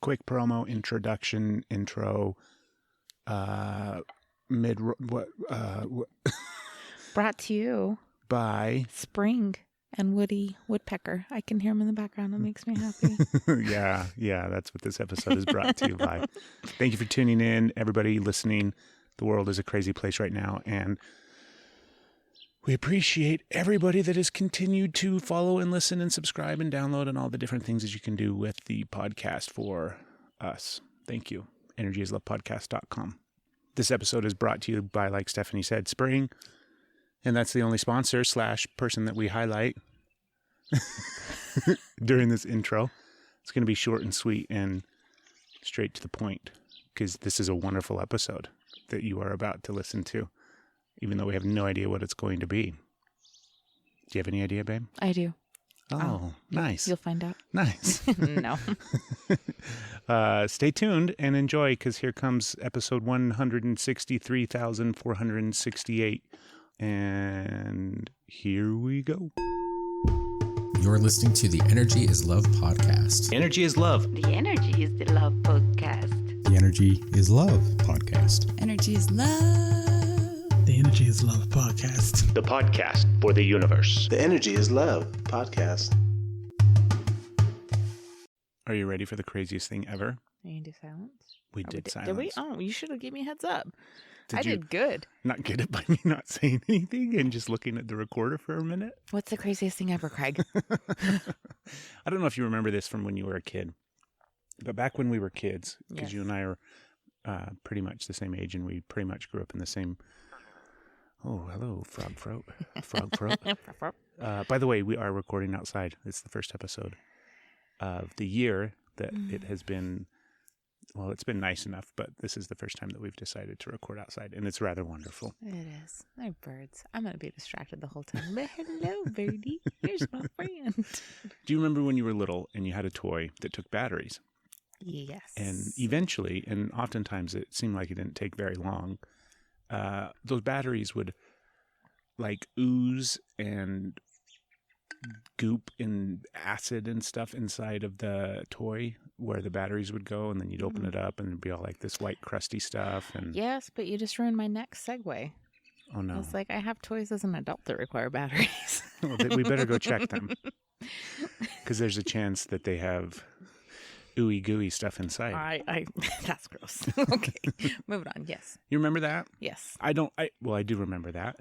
quick promo, introduction, intro, Brought to you by Spring and Woody Woodpecker. I can hear him in the background. It makes me happy. yeah, that's what this episode is brought to you by. Thank you for tuning in, everybody listening. The world is a crazy place right now, and we appreciate everybody that has continued to follow and listen and subscribe and download and all the different things that you can do with the podcast for us. Thank you. EnergyIsLovePodcast.com. This episode is brought to you by, like Stephanie said, Spring. And that's the only sponsor / person that we highlight during this intro. It's going to be short and sweet and straight to the point, because this is a wonderful episode that you are about to listen to, even though we have no idea what it's going to be. Do you have any idea, babe? I do. Oh, nice. You'll find out. Nice. No. Stay tuned and enjoy, because here comes episode 163,468. And here we go. You're listening to the Energy is Love podcast. Energy is love. The Energy is the Love podcast. The Energy is Love podcast. Energy is love. The Energy is Love podcast. The podcast for the universe. The Energy is Love podcast. Are you ready for the craziest thing ever? Are you going to do silence? We did silence. Did we? Oh, you should have given me a heads up. Did I you did good. Not get it by me not saying anything and just looking at the recorder for a minute? What's the craziest thing ever, Craig? I don't know if you remember this from when you were a kid, but back when we were kids, because Yes. you and I are pretty much the same age, and we pretty much grew up in the same... Oh, hello, frog throat. Frog throat. By the way, we are recording outside. It's the first episode of the year that it has been... Well, it's been nice enough, but this is the first time that we've decided to record outside, and it's rather wonderful. It is. They're birds. I'm going to be distracted the whole time. But hello, birdie. Here's my friend. Do you remember when you were little and you had a toy that took batteries? Yes. And eventually, and oftentimes it seemed like it didn't take very long, those batteries would like ooze and goop and acid and stuff inside of the toy where the batteries would go, and then you'd open it up and it'd be all like this white crusty stuff. And Yes, but you just ruined my next segue. oh no, It's like I have toys as an adult that require batteries. Well, we better go check them, because there's a chance that they have ooey gooey stuff inside. I that's gross. Okay, moving on. Yes. You remember that? Yes. I do remember that,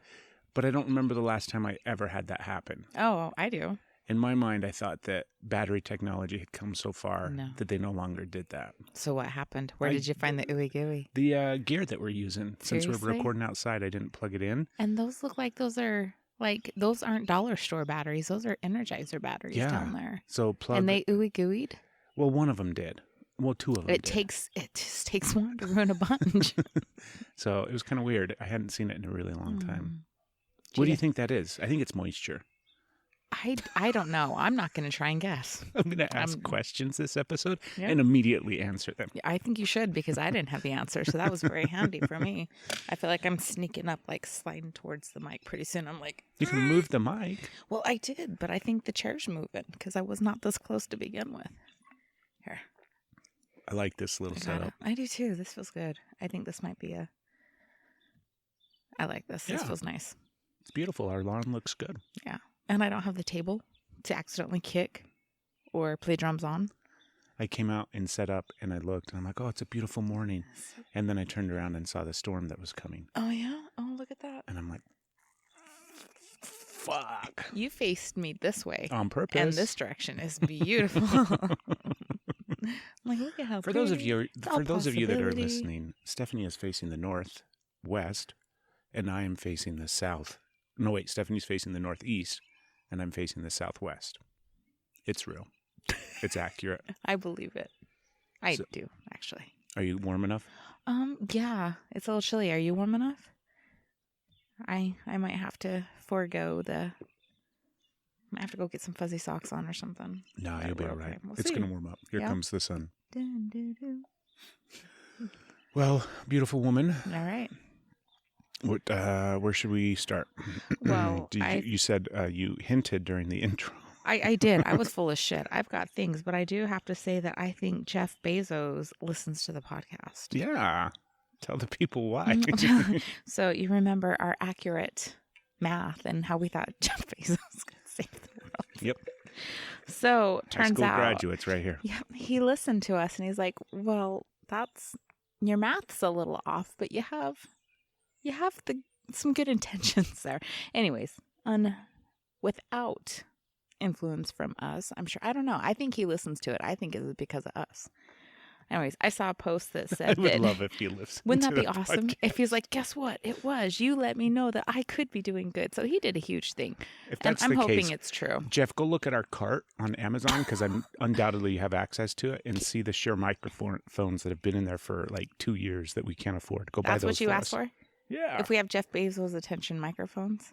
but I don't remember the last time I ever had that happen. Oh, I do. In my mind, I thought that battery technology had come so far No. that they no longer did that. So what happened? Where did you find the ooey gooey? The gear that we're using, since we're Seriously? recording outside, I didn't plug it in. And those look like those aren't dollar store batteries. Those are Energizer batteries down there. So plug. And they ooey gooeyed. Well, one of them did. Well, two of them It did. just takes one to ruin a bunch. So it was kind of weird. I hadn't seen it in a really long time. Mm. What do you think that is? I think it's moisture. I don't know. I'm not going to try and guess. I'm going to ask questions this episode Yeah. and immediately answer them. I think you should, because I didn't have the answer. So that was very handy for me. I feel like I'm sneaking up, like sliding towards the mic pretty soon. I'm like, You can move the mic. well, I did, but I think the chair's moving because I was not this close to begin with. Here. I like this little setup. I do too. This feels good. I think this might be I like this. This Yeah. feels nice. It's beautiful. Our lawn looks good. Yeah. And I don't have the table to accidentally kick or play drums on. I came out and set up and I looked and I'm like, oh, it's a beautiful morning. And then I turned around and saw the storm that was coming. Oh, yeah? Oh, look at that. And I'm like, fuck. You faced me this way. On purpose. And this direction is beautiful. I'm like, look at how For pretty. those of you It's all that are possibility. listening, Stephanie is facing the northwest and I am facing the south. No, wait, Stephanie's facing the northeast and I'm facing the southwest. It's real. It's accurate. I believe it. I So- do, actually. Are you warm enough? Yeah, it's a little chilly. Are you warm enough? I might have to forego I might have to go get some fuzzy socks on or something. No, But you'll be we're all okay. right. We'll It's see. going to warm up. Here Yeah. comes the sun. Dun, dun, dun. Well, beautiful woman, All right. where should we start? Well, you said you hinted during the intro I did. I was full of shit. I've got things, but I do have to say that I think Jeff Bezos listens to the podcast. Yeah. Tell the people why. So you remember our accurate math and how we thought Jeff Bezos could save the world. Yep. So High turns school out, graduates right here. yeah, he listened to us and he's like, "Well, that's your math's a little off, but you have some good intentions there." Anyways, without influence from us, I'm sure. I don't know. I think he listens to it. I think it's because of us. Anyways, I saw a post that said I would that, love if he listened. wouldn't that to be the awesome? podcast. If he's like, guess what? It was. You let me know that I could be doing good. So he did a huge thing. If And that's I'm the hoping case, it's true. Jeff, go look at our cart on Amazon because I undoubtedly have access to it and see the Shure microphones that have been in there for like 2 years that we can't afford. Go buy That's those what you for asked us. for? Yeah. If we have Jeff Bezos attention microphones,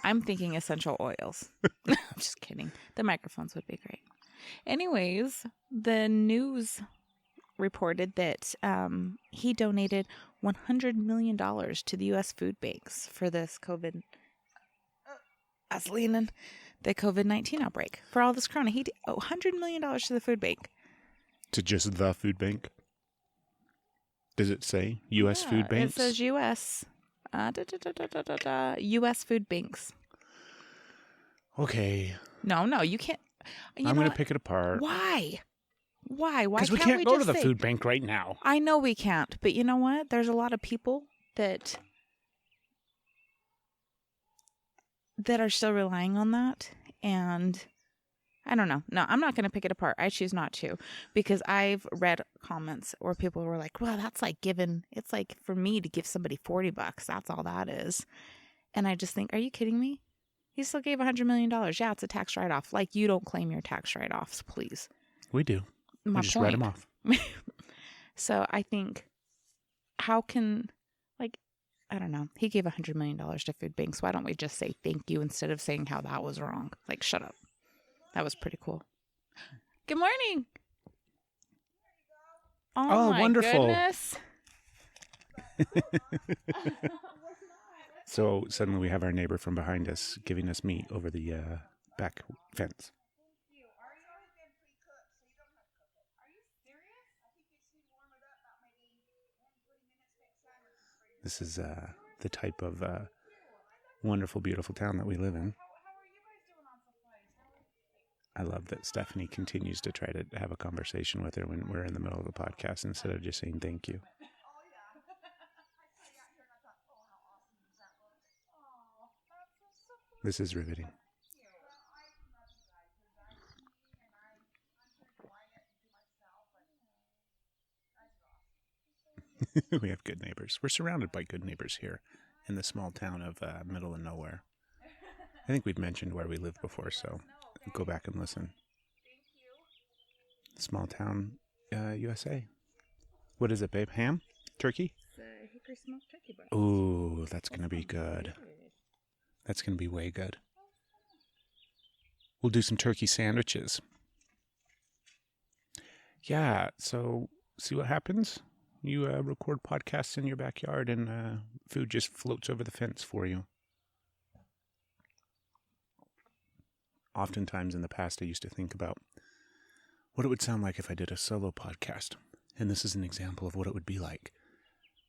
I'm thinking essential oils. I'm just kidding. The microphones would be great. Anyways, the news reported that he donated $100 million to the U.S. food banks for this the COVID-19 outbreak. For all this corona, he did $100 million to the food bank. To just the food bank? Does it say U.S. food banks? It says U.S. U.S. food banks. Okay. No, you can't. I'm going to pick it apart. Why? Why Because we can't can't go to just the say- food bank right now. I know we can't, but you know what? There's a lot of people that are still relying on that, and I don't know. No, I'm not going to pick it apart. I choose not to, because I've read comments where people were like, "Well, that's like it's like for me to give somebody $40. That's all that is." And I just think, are you kidding me? He still gave $100 million. Yeah, it's a tax write-off. Like, you don't claim your tax write-offs, please. We do. My we just point. write them off. So I think, how can, like, I don't know. He gave $100 million to food banks. Why don't we just say thank you instead of saying how that was wrong? Like, shut up. That was pretty cool. Good morning. Oh, my wonderful. Goodness. So suddenly we have our neighbor from behind us giving us meat over the back fence. This is the type of wonderful, beautiful town that we live in. I love that Stephanie continues to try to have a conversation with her when we're in the middle of the podcast instead of just saying thank you. This is riveting. We have good neighbors. We're surrounded by good neighbors here in the small town of middle of nowhere. I think we've mentioned where we live before, so go back and listen. Small town, USA. What is it, babe? Ham? Turkey? Hickory smoked turkey breast. Ooh, that's going to be good. That's going to be way good. We'll do some turkey sandwiches. Yeah, so see what happens? You record podcasts in your backyard and food just floats over the fence for you. Oftentimes in the past, I used to think about what it would sound like if I did a solo podcast. And this is an example of what it would be like.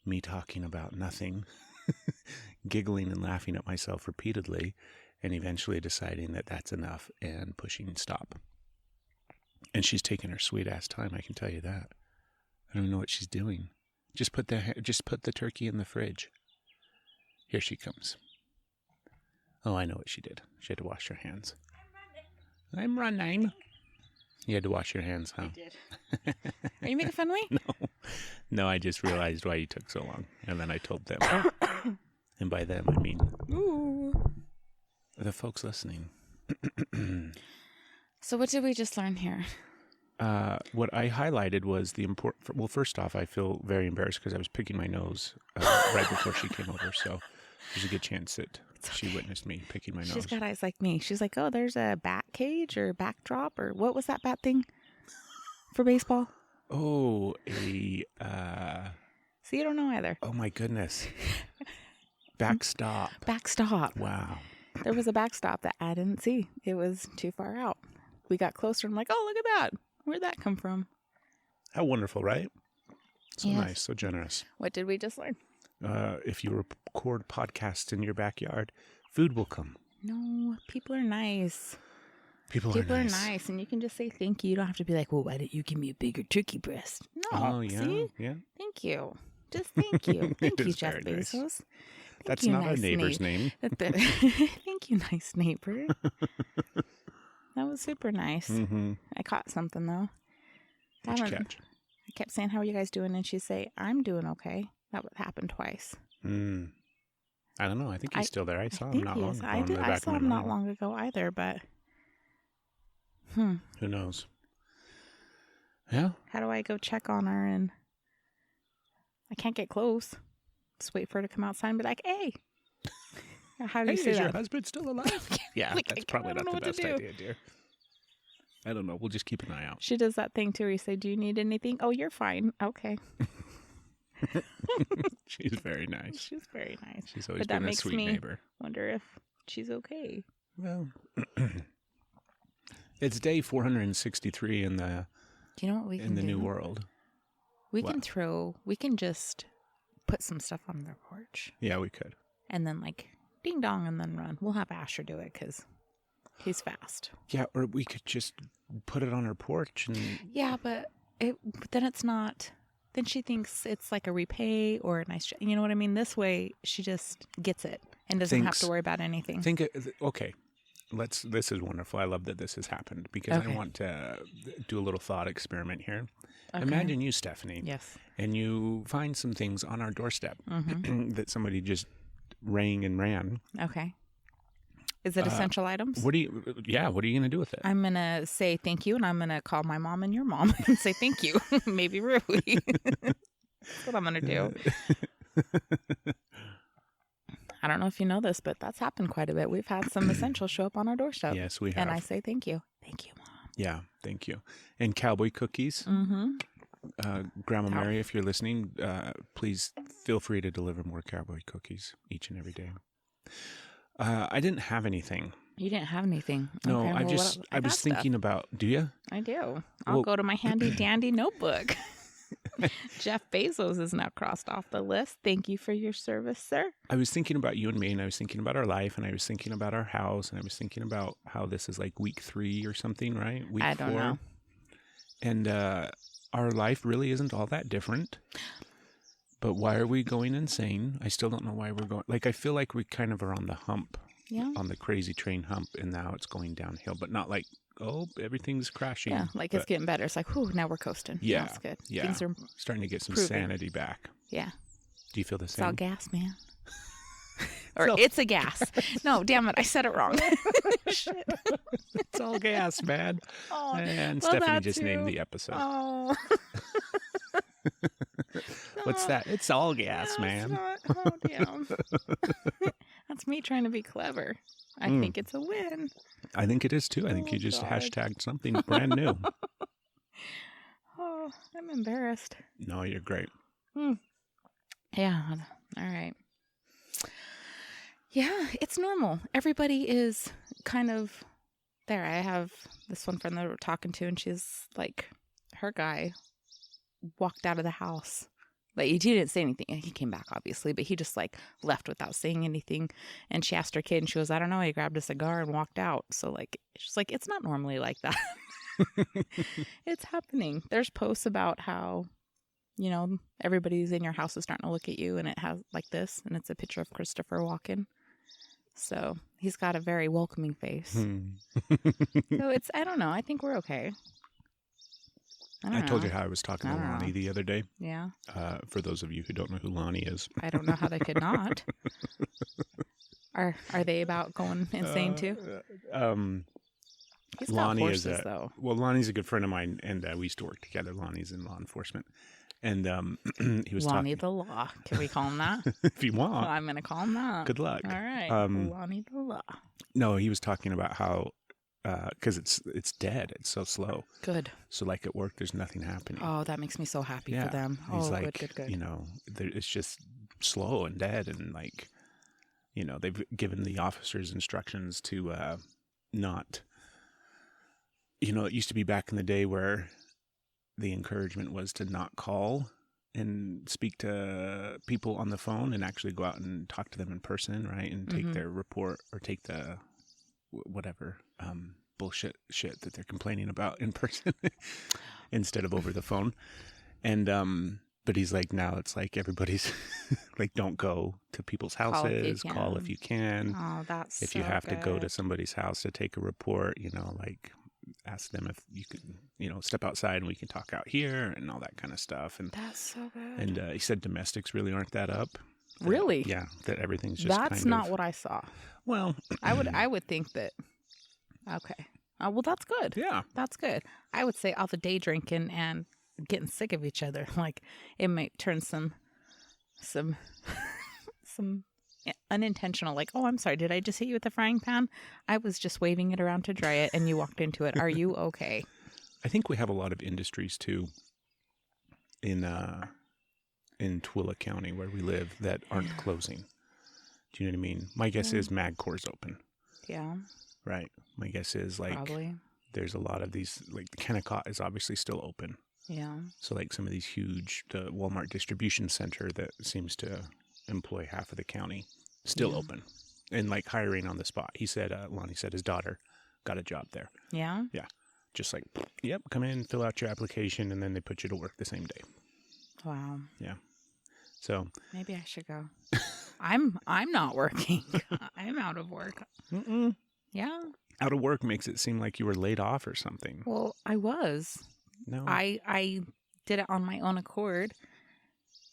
Me talking about nothing, giggling and laughing at myself repeatedly, and eventually deciding that that's enough and pushing stop. And she's taking her sweet ass time, I can tell you that. I don't know what she's doing. Just put the turkey in the fridge. Here she comes. Oh, I know what she did. She had to wash her hands. I'm running. You had to wash your hands, huh? I did. Are you making fun of me? No, I just realized why you took so long. And then I told them. And by them, I mean the folks listening. So what did we just learn here? What I highlighted was the important... Well, first off, I feel very embarrassed because I was picking my nose right before she came over. So there's a good chance that she witnessed me picking my nose. She's got eyes like me. She's like, oh, there's a bat cage or backdrop or what was that bat thing for baseball? Oh, See, you don't know either. Oh, my goodness. Backstop. Backstop. Wow. There was a backstop that I didn't see. It was too far out. We got closer. I'm like, oh, look at that. Where'd that come from? How wonderful, right? So Yes. nice, so generous. What did we just learn? If you record podcasts in your backyard, food will come. No, people are nice. People are nice. And you can just say thank you. You don't have to be like, well, why didn't you give me a bigger turkey breast? No. Oh, yeah. See? Yeah. Thank you. Just thank you. Thank It you, is Jeff very nice. Bezos. That's not our neighbor's name. Thank you, nice neighbor. That was super nice. Mm-hmm. I caught something, though. What'd you catch? I kept saying, how are you guys doing? And she'd say, I'm doing okay. That would happen twice. I don't know. I think he's still there. I saw him think not he long is. ago. I in the did. I back of saw my him not mind. long ago either, but Who knows? Yeah. how do I go check on her? And I can't get close. Just wait for her to come outside and be like, hey. How do you say is your that? husband still alive? Yeah, Like, that's I probably don't not know the what to best do. idea, dear. I don't know. We'll just keep an eye out. She does that thing too where you say, do you need anything? Oh, you're fine. Okay. She's very nice. She's very nice. She's always But that been a makes sweet me neighbor. wonder if she's okay. Well, it's day 463 in the Do you know what we can in the do? new world. We What? we can just put some stuff on their porch Yeah, we could. and then like ding dong and then run. We'll have Asher do it because he's fast. Yeah, or we could just put it on her porch and Yeah, but then it's not. Then she thinks it's like a repay or a nice, you know what I mean? This way she just gets it and doesn't have Thinks- to worry about anything. think. Okay, this is wonderful. I love that this has happened because Okay. I want to do a little thought experiment here. Okay. Imagine you, Stephanie, Yes. and you find some things on our doorstep Mm-hmm. that somebody just rang and ran. Okay. Is it essential items? What are you going to do with it? I'm going to say thank you, and I'm going to call my mom and your mom and say thank you. Maybe Rui. That's what I'm going to do. I don't know if you know this, but that's happened quite a bit. We've had some essentials show up on our doorstep. Yes, we have. And I say thank you. Thank you, Mom. Yeah, thank you. And cowboy cookies. Mm-hmm. Grandma Mary, if you're listening, please feel free to deliver more cowboy cookies each and every day. I didn't have anything. You didn't have anything. No, Okay, I well, was got thinking stuff. about. Do you? I do. I'll Well- go to my handy dandy notebook. Jeff Bezos is now crossed off the list. Thank you for your service, sir. I was thinking about you and me, and I was thinking about our life, and I was thinking about our house, and I was thinking about how this is like week 3 or something, right? Week I don't 4. know. And our life really isn't all that different. But why are we going insane? I still don't know why we're going. Like, I feel like we kind of are on the hump, Yeah. on the crazy train hump, and now it's going downhill, but not like, oh, everything's crashing. Yeah, like it's but getting better. It's like, whew, now we're coasting. Yeah, That's good. yeah. Things are, starting to get some improving. sanity back. yeah. Do you feel the It's all same? gas, man. Or So- it's a gas. No, damn it. I said it wrong. Shit. It's all gas, man. Oh, And well, Stephanie that just too. named the episode. Oh. What's that? It's all gas, No, man. it's not. Oh, damn. That's me trying to be clever. I think it's a win. I think it is too. I think Oh, you just God. hashtagged something brand new. Oh, I'm embarrassed. No, you're great. Yeah. All right. Yeah, it's normal. Everybody is kind of there. I have this one friend that we're talking to, and she's like, her guy walked out of the house. Like, he didn't say anything. He came back, obviously, but he just like left without saying anything. And she asked her kid, and she goes, I don't know. He grabbed a cigar and walked out. So like, she's like, it's not normally like that. It's happening. There's posts about how, you know, everybody's in your house is starting to look at you, and it has like this, and it's a picture of Christopher Walken. So he's got a very welcoming face. So it's, I don't know. I think we're okay. I told you how I was talking to I don't Lonnie know. the other day. Yeah. For those of you who don't know who Lonnie is. I don't know how they could not. Are they about going insane too? He's got Lonnie horses, is though. Well, Lonnie's a good friend of mine, and we used to work together. Lonnie's in law enforcement. And he was Lonnie talking. the Law. Can we call him that? If you want. Well, I'm going to call him that. Good luck. All right. Um, Lonnie the Law. No, he was talking about how, because it's dead. It's so slow. Good. So like at work, there's nothing happening. Oh, that makes me so happy Yeah. for them. He's Oh, like, good. you know, it's just slow and dead, and like, they've given the officers instructions to not, it used to be back in the day where the encouragement was to not call and speak to people on the phone and actually go out and talk to them in person, right? And take their report or take the whatever bullshit shit that they're complaining about in person instead of over the phone. And but he's like, now it's like everybody's like, don't go to people's houses. Call if you can. Oh, that's if you have to go to somebody's house to take a report, like ask them if you can, step outside and we can talk out here and all that kind of stuff. And that's so good. And he said domestics really aren't that up. Really? Yeah, that everything's just that's not what I saw. Well, I would think that. Okay. Well, that's good. Yeah, that's good. I would say all the day drinking and getting sick of each other, like it might turn some unintentional, like, oh, I'm sorry, did I just hit you with a frying pan? I was just waving it around to dry it and you walked into it. Are you okay? I think we have a lot of industries too in Tooele County where we live that aren't closing. Do you know what I mean? My guess is MagCor's open. Yeah. Right. My guess is like probably there's a lot of these, like the Kennecott is obviously still open. Yeah. So like some of these huge, the Walmart distribution center that seems to employ half of the county, still open and like hiring on the spot. He said, Lonnie said his daughter got a job there. Yeah. Yeah. Just like, yep, come in, fill out your application, and then they put you to work the same day. Wow. Yeah. So maybe I should go. I'm not working. I'm out of work. Mm-mm. Yeah. Out of work makes it seem like you were laid off or something. Well, I was. No. I did it on my own accord.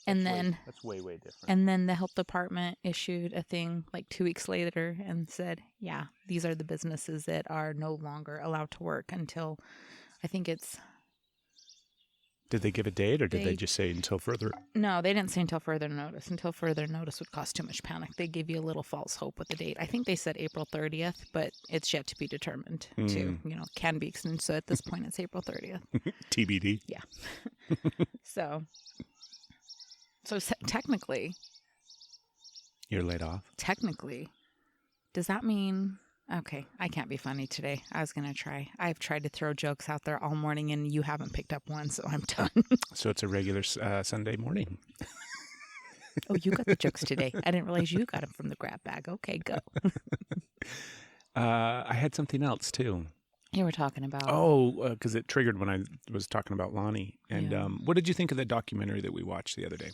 And that's way different. And then the health department issued a thing like 2 weeks later and said, yeah, these are the businesses that are no longer allowed to work until, I think it's. Did they give a date or did they just say until further? No, they didn't say until further notice. Until further notice would cause too much panic. They gave you a little false hope with the date. I think they said April 30th, but it's yet to be determined too. Can be extended. So at this point, it's April 30th. TBD. Yeah. So technically. You're laid off? Technically. Does that mean... Okay, I can't be funny today. I was going to try. I've tried to throw jokes out there all morning and you haven't picked up one, so I'm done. So it's a regular Sunday morning. Oh, you got the jokes today. I didn't realize you got them from the grab bag. Okay, go. I had something else too. You were talking about... Oh, because it triggered when I was talking about Lonnie. And what did you think of the documentary that we watched the other day?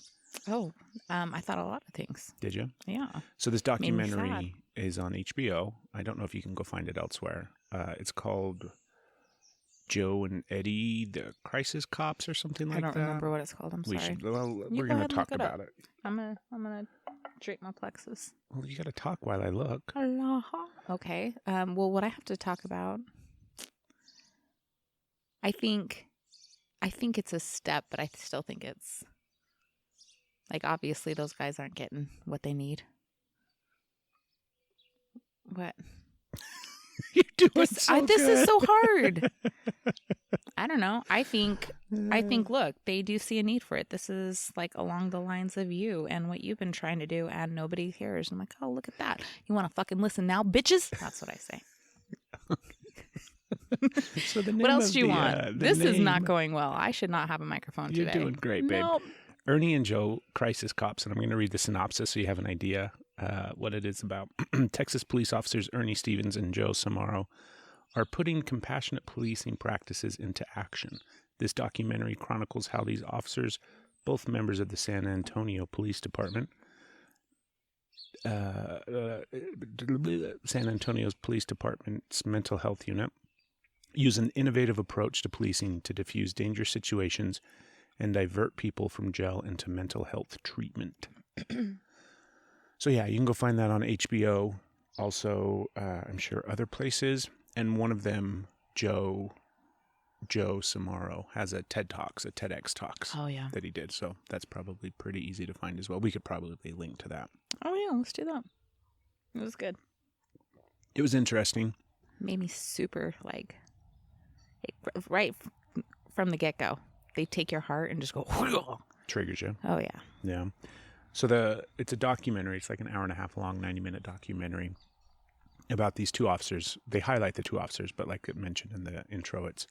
Oh, I thought a lot of things. Did you? Yeah. So this documentary is on HBO. I don't know if you can go find it elsewhere. It's called Joe and Eddie, the Crisis Cops or something like that. I don't remember what it's called. I'm sorry. We're going to talk about it. I'm gonna drape my plexus. Well, you got to talk while I look. Okay. Well, what I have to talk about, I think it's a step, but I still think it's like, obviously those guys aren't getting what they need. What? You're doing this is so hard. I don't know. I think, look, they do see a need for it. This is like along the lines of you and what you've been trying to do, and nobody cares. I'm like, oh, look at that. You want to fucking listen now, bitches? That's what I say. So the name what else do you want? This is not going well. I should not have a microphone today. You're doing great, babe. Nope. Ernie and Joe, Crisis Cops, and I'm going to read the synopsis so you have an idea what it is about. Texas police officers Ernie Stevens and Joe Samaro are putting compassionate policing practices into action. This documentary chronicles how these officers, both members of the San Antonio Police Department, San Antonio's Police Department's mental health unit, use an innovative approach to policing to diffuse dangerous situations and divert people from jail into mental health treatment. So yeah, you can go find that on HBO. Also, I'm sure other places. And one of them, Joe Samaro, has a TEDx Talks that he did. So that's probably pretty easy to find as well. We could probably link to that. Oh yeah, let's do that. It was good. It was interesting. Made me super right from the get-go. They take your heart and just go... Triggers you. Oh, yeah. Yeah. So it's a documentary. It's like an hour and a half long, 90-minute documentary about these two officers. They highlight the two officers, but like I mentioned in the intro, it's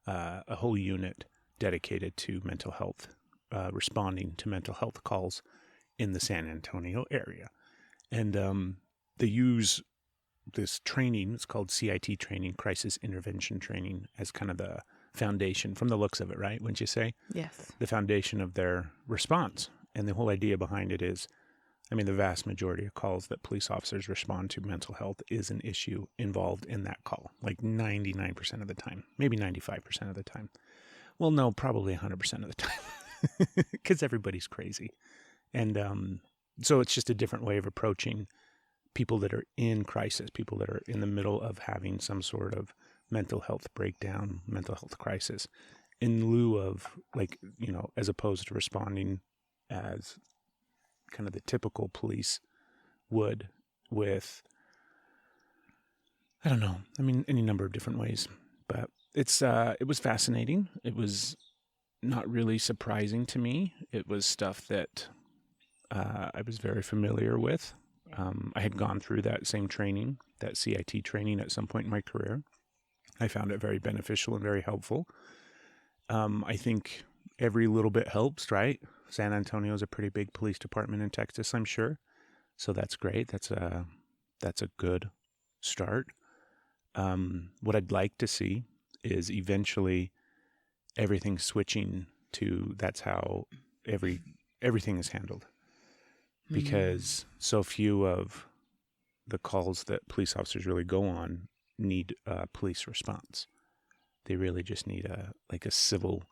a whole unit dedicated to mental health, responding to mental health calls in the San Antonio area. And they use this training, it's called CIT training, crisis intervention training, as kind of the foundation from the looks of it, right? Wouldn't you say? Yes. The foundation of their response. And the whole idea behind it is, I mean, the vast majority of calls that police officers respond to mental health is an issue involved in that call, like 99% of the time, maybe 95% of the time. Well, no, probably 100% of the time, because everybody's crazy. And so it's just a different way of approaching people that are in crisis, people that are in the middle of having some sort of mental health breakdown, mental health crisis, in lieu of, like, you know, as opposed to responding as kind of the typical police would with, I don't know, I mean, any number of different ways. But it was fascinating. It was not really surprising to me. It was stuff that I was very familiar with. I had gone through that same training, that CIT training at some point in my career. I found it very beneficial and very helpful. I think every little bit helps, right? San Antonio is a pretty big police department in Texas, I'm sure. So that's great. That's a good start. What I'd like to see is eventually everything switching to that's how everything is handled. Because so few of the calls that police officers really go on need a police response. They really just need a civil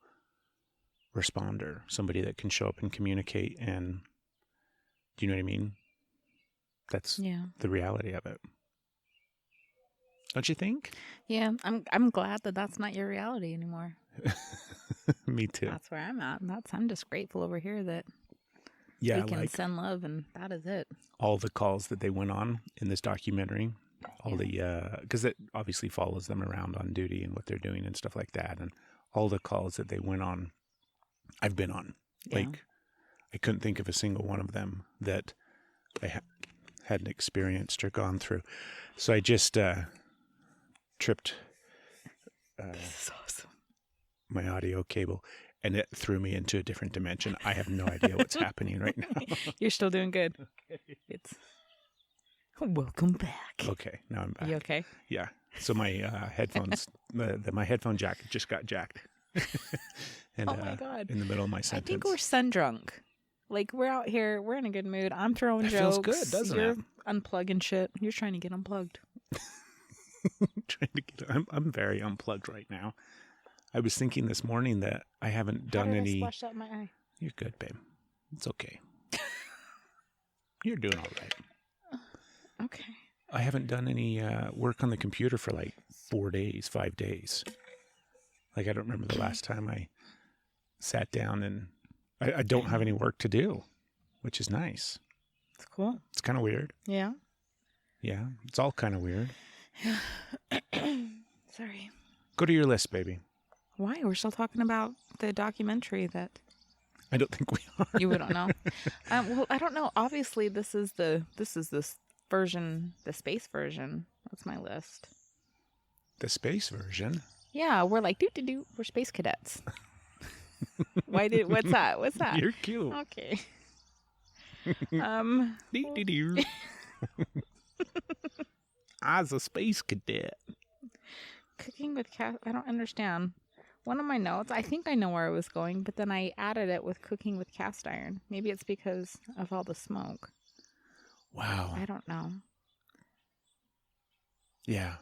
responder, somebody that can show up and communicate. And do you know what I mean? That's the reality of it. Don't you think? Yeah, I'm glad that that's not your reality anymore. Me too. That's where I'm at. I'm just grateful over here that we can send love, and that is it. All the calls that they went on in this documentary, because it obviously follows them around on duty and what they're doing and stuff like that, and all the calls that they went on, I've been on. Yeah. Like, I couldn't think of a single one of them that I hadn't experienced or gone through. So I just tripped This is awesome. my audio cable, and it threw me into a different dimension. I have no idea what's happening right now. You're still doing good. Okay. It's welcome back. Okay, now I'm back. You okay? Yeah. So my headphones, my headphone jack just got jacked. And, oh my God! In the middle of my sentence. I think we're sun drunk. Like, we're out here, we're in a good mood. I'm throwing jokes. Feels good, doesn't You're it? unplugging shit. You're trying to get unplugged. I'm very unplugged right now. I was thinking this morning that I haven't done any. I splashed out my eye. You're good, babe. It's okay. You're doing all right. Okay. I haven't done any work on the computer for like 5 days. Like, I don't remember the last time I sat down, and I don't have any work to do, which is nice. It's cool. It's kind of weird. Yeah. Yeah, it's all kind of weird. Sorry. Go to your list, baby. Why? We're still talking about the documentary that I don't think we are. you wouldn't know. Well, I don't know. Obviously, this is this version, the space version. That's my list. The space version? Yeah, we're like do. We're space cadets. What's that? What's that? You're cute. Okay. Dee-dee-dee. I was a space cadet. Cooking with cast. I don't understand. One of my notes, I think I know where I was going, but then I added it with cooking with cast iron. Maybe it's because of all the smoke. Wow. I don't know. Yeah.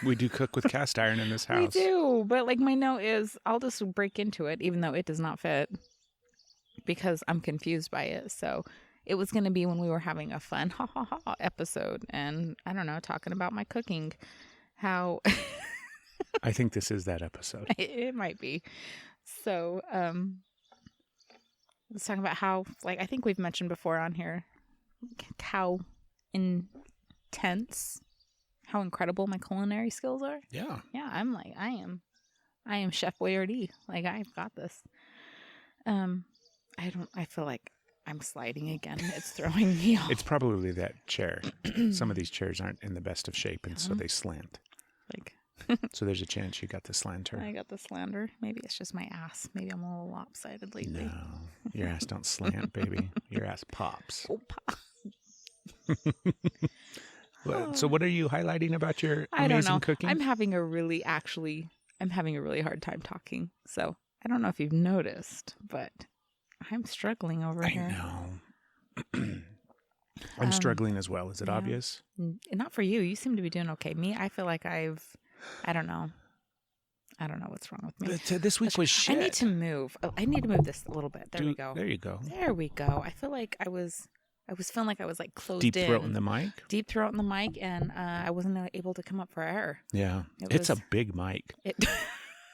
We do cook with cast iron in this house. We do, but like my note is, I'll just break into it, even though it does not fit, because I'm confused by it. So it was going to be when we were having a fun episode, and I don't know, talking about my cooking, how I think this is that episode. it might be. So let's talk about how, like, I think we've mentioned before on here, how intense, how incredible my culinary skills are. Yeah. Yeah, I'm like, I am Chef Boyardee. Like, I've got this. I feel like I'm sliding again. It's throwing me off. It's probably that chair. Some of these chairs aren't in the best of shape, and so they slant. Like, So there's a chance you got the slanter. I got the slander. Maybe it's just my ass. Maybe I'm a little lopsided lately. No, your ass don't slant, baby. Your ass pops. Oh, pop. So what are you highlighting about your I don't amazing know. cooking? I'm having a really hard time talking. So I don't know if you've noticed, but I'm struggling over I here. know. I'm struggling as well. Is it yeah. obvious? Not for you. You seem to be doing okay. Me, I feel like I don't know. I don't know what's wrong with me. This week was shit. I need to move. Oh, I need to move this a little bit. There we go. There you go. There we go. I feel like I was feeling like I was like closed Deep in. throat in the mic? Deep throat in the mic, and I wasn't able to come up for air. Yeah. It's a big mic.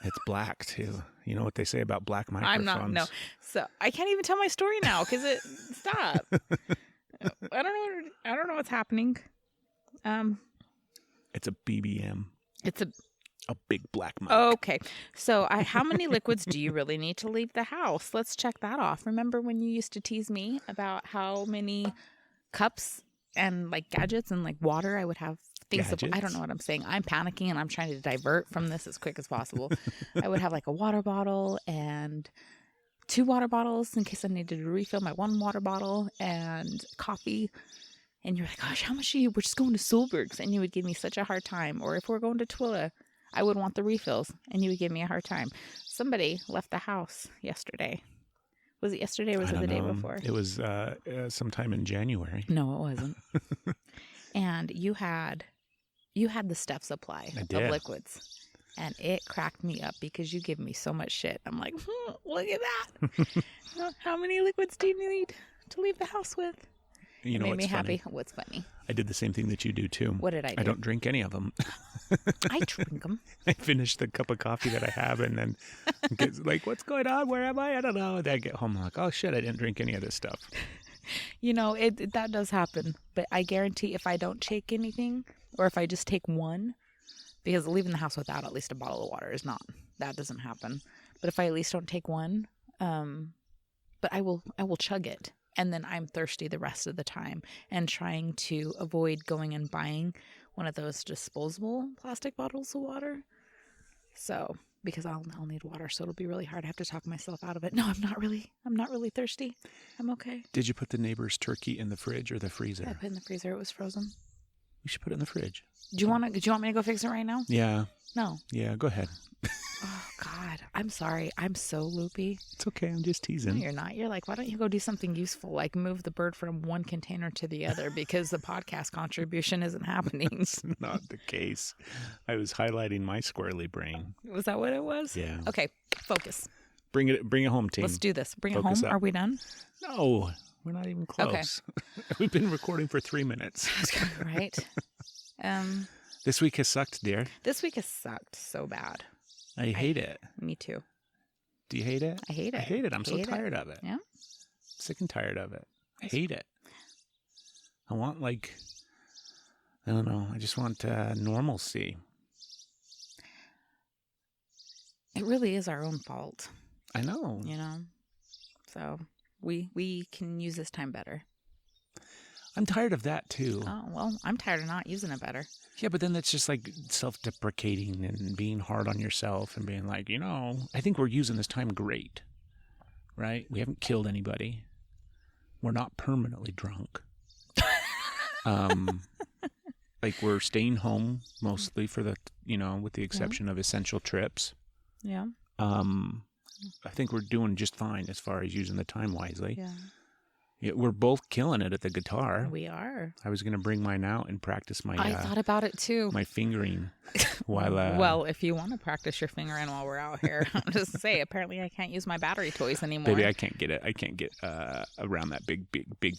It's black, too. You know what they say about black microphones? I'm not, no. So I can't even tell my story now because stop. I don't know what's happening. It's a BBM. It's a big black mic. Okay. So how many liquids do you really need to leave the house? Let's check that off. Remember when you used to tease me about how many cups and like gadgets and like water I would have? Things I don't know what I'm saying. I'm panicking and I'm trying to divert from this as quick as possible. I would have like a water bottle and 2 water bottles in case I needed to refill my 1 water bottle and coffee. And you're like, gosh, how much are you? We're just going to Solberg's. And you would give me such a hard time. Or if we're going to Twila, I would want the refills and you would give me a hard time. Somebody left the house yesterday. Was it yesterday or was it the day before? It was sometime in January. No, it wasn't. And you had the Steph supply of liquids. And it cracked me up because you give me so much shit. I'm like, look at that. How many liquids do you need to leave the house with? You know, it made me funny? happy. What's funny? I did the same thing that you do, too. What did I do? I don't drink any of them. I drink them. I finish the cup of coffee that I have and then get like, what's going on? Where am I? I don't know. And then I get home, I'm like, oh, shit, I didn't drink any of this stuff. You know, that does happen. But I guarantee if I don't take anything or if I just take one, because leaving the house without at least a bottle of water that doesn't happen. But if I at least don't take one, but I will chug it. And then I'm thirsty the rest of the time and trying to avoid going and buying one of those disposable plastic bottles of water. So, because I'll need water, so it'll be really hard. I have to talk myself out of it. No, I'm not really thirsty. I'm okay. Did you put the neighbor's turkey in the fridge or the freezer? I put it in the freezer. It was frozen. You should put it in the fridge. Do you want me to go fix it right now? Yeah. No. Yeah, go ahead. Oh, God. I'm sorry. I'm so loopy. It's okay. I'm just teasing. No, you're not. You're like, why don't you go do something useful, like move the bird from one container to the other because the podcast contribution isn't happening. It's not the case. I was highlighting my squirrely brain. Was that what it was? Yeah. Okay. Focus. Bring it home, team. Let's do this. Bring Focus it home. up. Are we done? No, we're not even close. Okay. We've been recording for 3 minutes. Right. This week has sucked, dear. This week has sucked so bad. I hate it. Me too. Do you hate it? I hate it. I hate it. I'm so tired of it. Yeah. Sick and tired of it. I hate it. I want I don't know. I just want normalcy. It really is our own fault. I know. You know? So we can use this time better. I'm tired of that too. Oh, well, I'm tired of not using it better. Yeah, but then that's just like self-deprecating and being hard on yourself and being like, I think we're using this time great, right? We haven't killed anybody. We're not permanently drunk. Like we're staying home mostly for the, with the exception of essential trips. Yeah. I think we're doing just fine as far as using the time wisely. Yeah. Yeah, we're both killing it at the guitar. We are. I was going to bring mine out and practice my... I thought about it too. My fingering while... well, if you want to practice your fingering while we're out here, I'll just say, apparently I can't use my battery toys anymore. Baby, I can't get it. I can't get around that big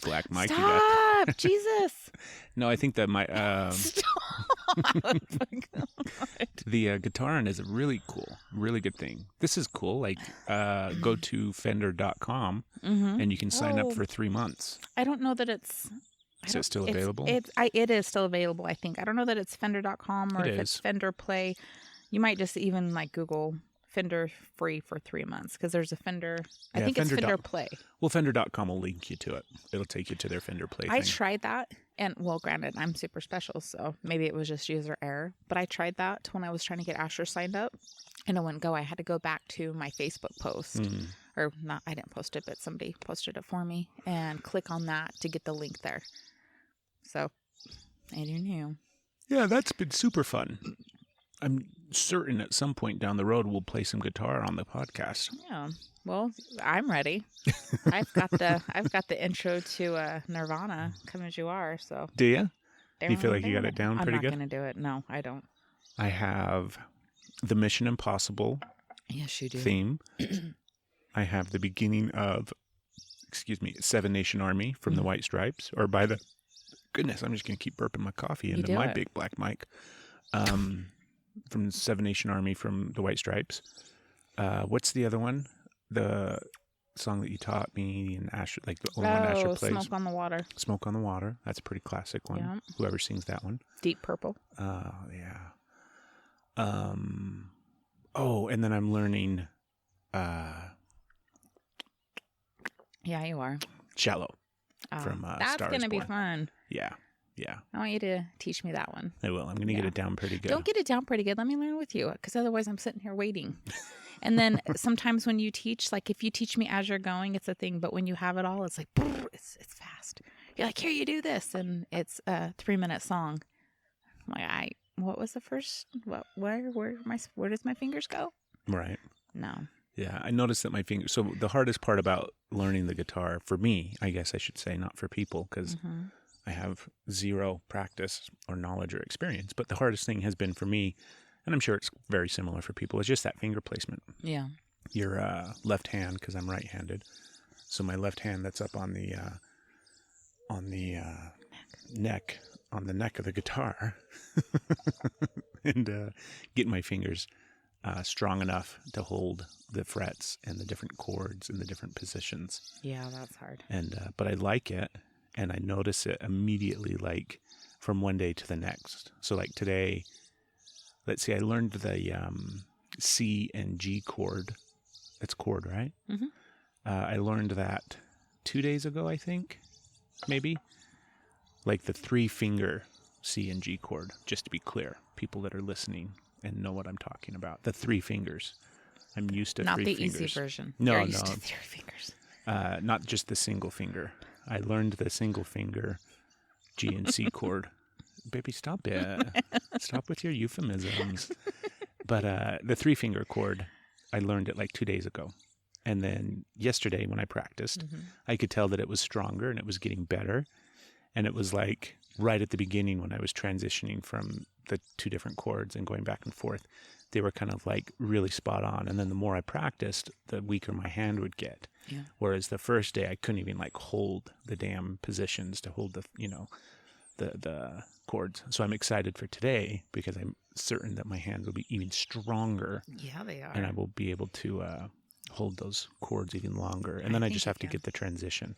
black mic. Stop! Jesus! No, I think that my... Stop! The guitaring is a really good thing. This is cool. Like, go to fender.com and you can sign up for 3 months. I don't know that it's... Is it still available? It is still available, I think. I don't know that it's fender.com or it if it's Fender Play. You might just even like Google Fender free for 3 months because there's a Fender. I Yeah, think Fender it's Fender dot- Play. Well, Fender.com will link you to it. It'll take you to their Fender Play I thing. tried that, and well, granted, I'm super special, so maybe it was just user error. But I tried that when I was trying to get Asher signed up, and it wouldn't go. I had to go back to my Facebook post, or not. I didn't post it, but somebody posted it for me, and click on that to get the link there. So I don't know. Yeah, that's been super fun. I'm certain at some point down the road we'll play some guitar on the podcast. Yeah. Well, I'm ready. I've got the intro to Nirvana, Come As You Are. So Do you? Do you feel like you got it down I'm pretty not good? gonna do it. No, I don't. I have the Mission Impossible Yes, you do. theme. I have the beginning of, Seven Nation Army from the White Stripes, or by the goodness, I'm just going to keep burping my coffee into do my it. big black mic. From Seven Nation Army from the White Stripes. What's the other one? The song that you taught me and Asher, like the only one Asher plays. Smoke on the Water. Smoke on the Water. That's a pretty classic one. Yeah. Whoever sings that one. Deep Purple. Yeah. Oh, and then I'm learning Yeah, you are. Shallow Oh, from that's Star Is gonna be Born. fun. Yeah. I want you to teach me that one. I will. I'm going to get Yeah. it down pretty good. Don't get it down pretty good. Let me learn with you, because otherwise I'm sitting here waiting. And then sometimes when you teach, like if you teach me as you're going, it's a thing. But when you have it all, it's like it's fast. You're like, here, you do this, and it's a 3-minute song. I'm like, what was the first? Where does my fingers go? Right. No. Yeah, I noticed that my fingers. So the hardest part about learning the guitar, for me, I guess I should say, not for people, because I have zero practice or knowledge or experience. But the hardest thing has been for me, and I'm sure it's very similar for people, is just that finger placement. Yeah. Your left hand, because I'm right-handed. So my left hand that's up on the neck of the guitar, and getting my fingers strong enough to hold the frets and the different chords and the different positions. Yeah, that's hard. And but I like it, and I notice it immediately, like from one day to the next. So like today, let's see, I learned the C and G chord. That's chord, right? Mm-hmm. I learned that 2 days ago, I think, maybe. Like the 3-finger C and G chord, just to be clear, people that are listening and know what I'm talking about. The 3 fingers. I'm used to Not 3 the fingers. easy version. No, You're used no. to 3 fingers. Not just the single finger. I learned the single finger G and C chord. Baby, stop it. Stop with your euphemisms. But the 3-finger chord, I learned it like 2 days ago. And then yesterday when I practiced, I could tell that it was stronger and it was getting better. And it was like right at the beginning when I was transitioning from the 2 different chords and going back and forth, they were kind of like really spot on. And then the more I practiced, the weaker my hand would get. Yeah. Whereas the first day I couldn't even like hold the damn positions to hold the chords. So I'm excited for today because I'm certain that my hand will be even stronger Yeah, they are. and I will be able to hold those chords even longer. And then I think just you have to can. get the transition.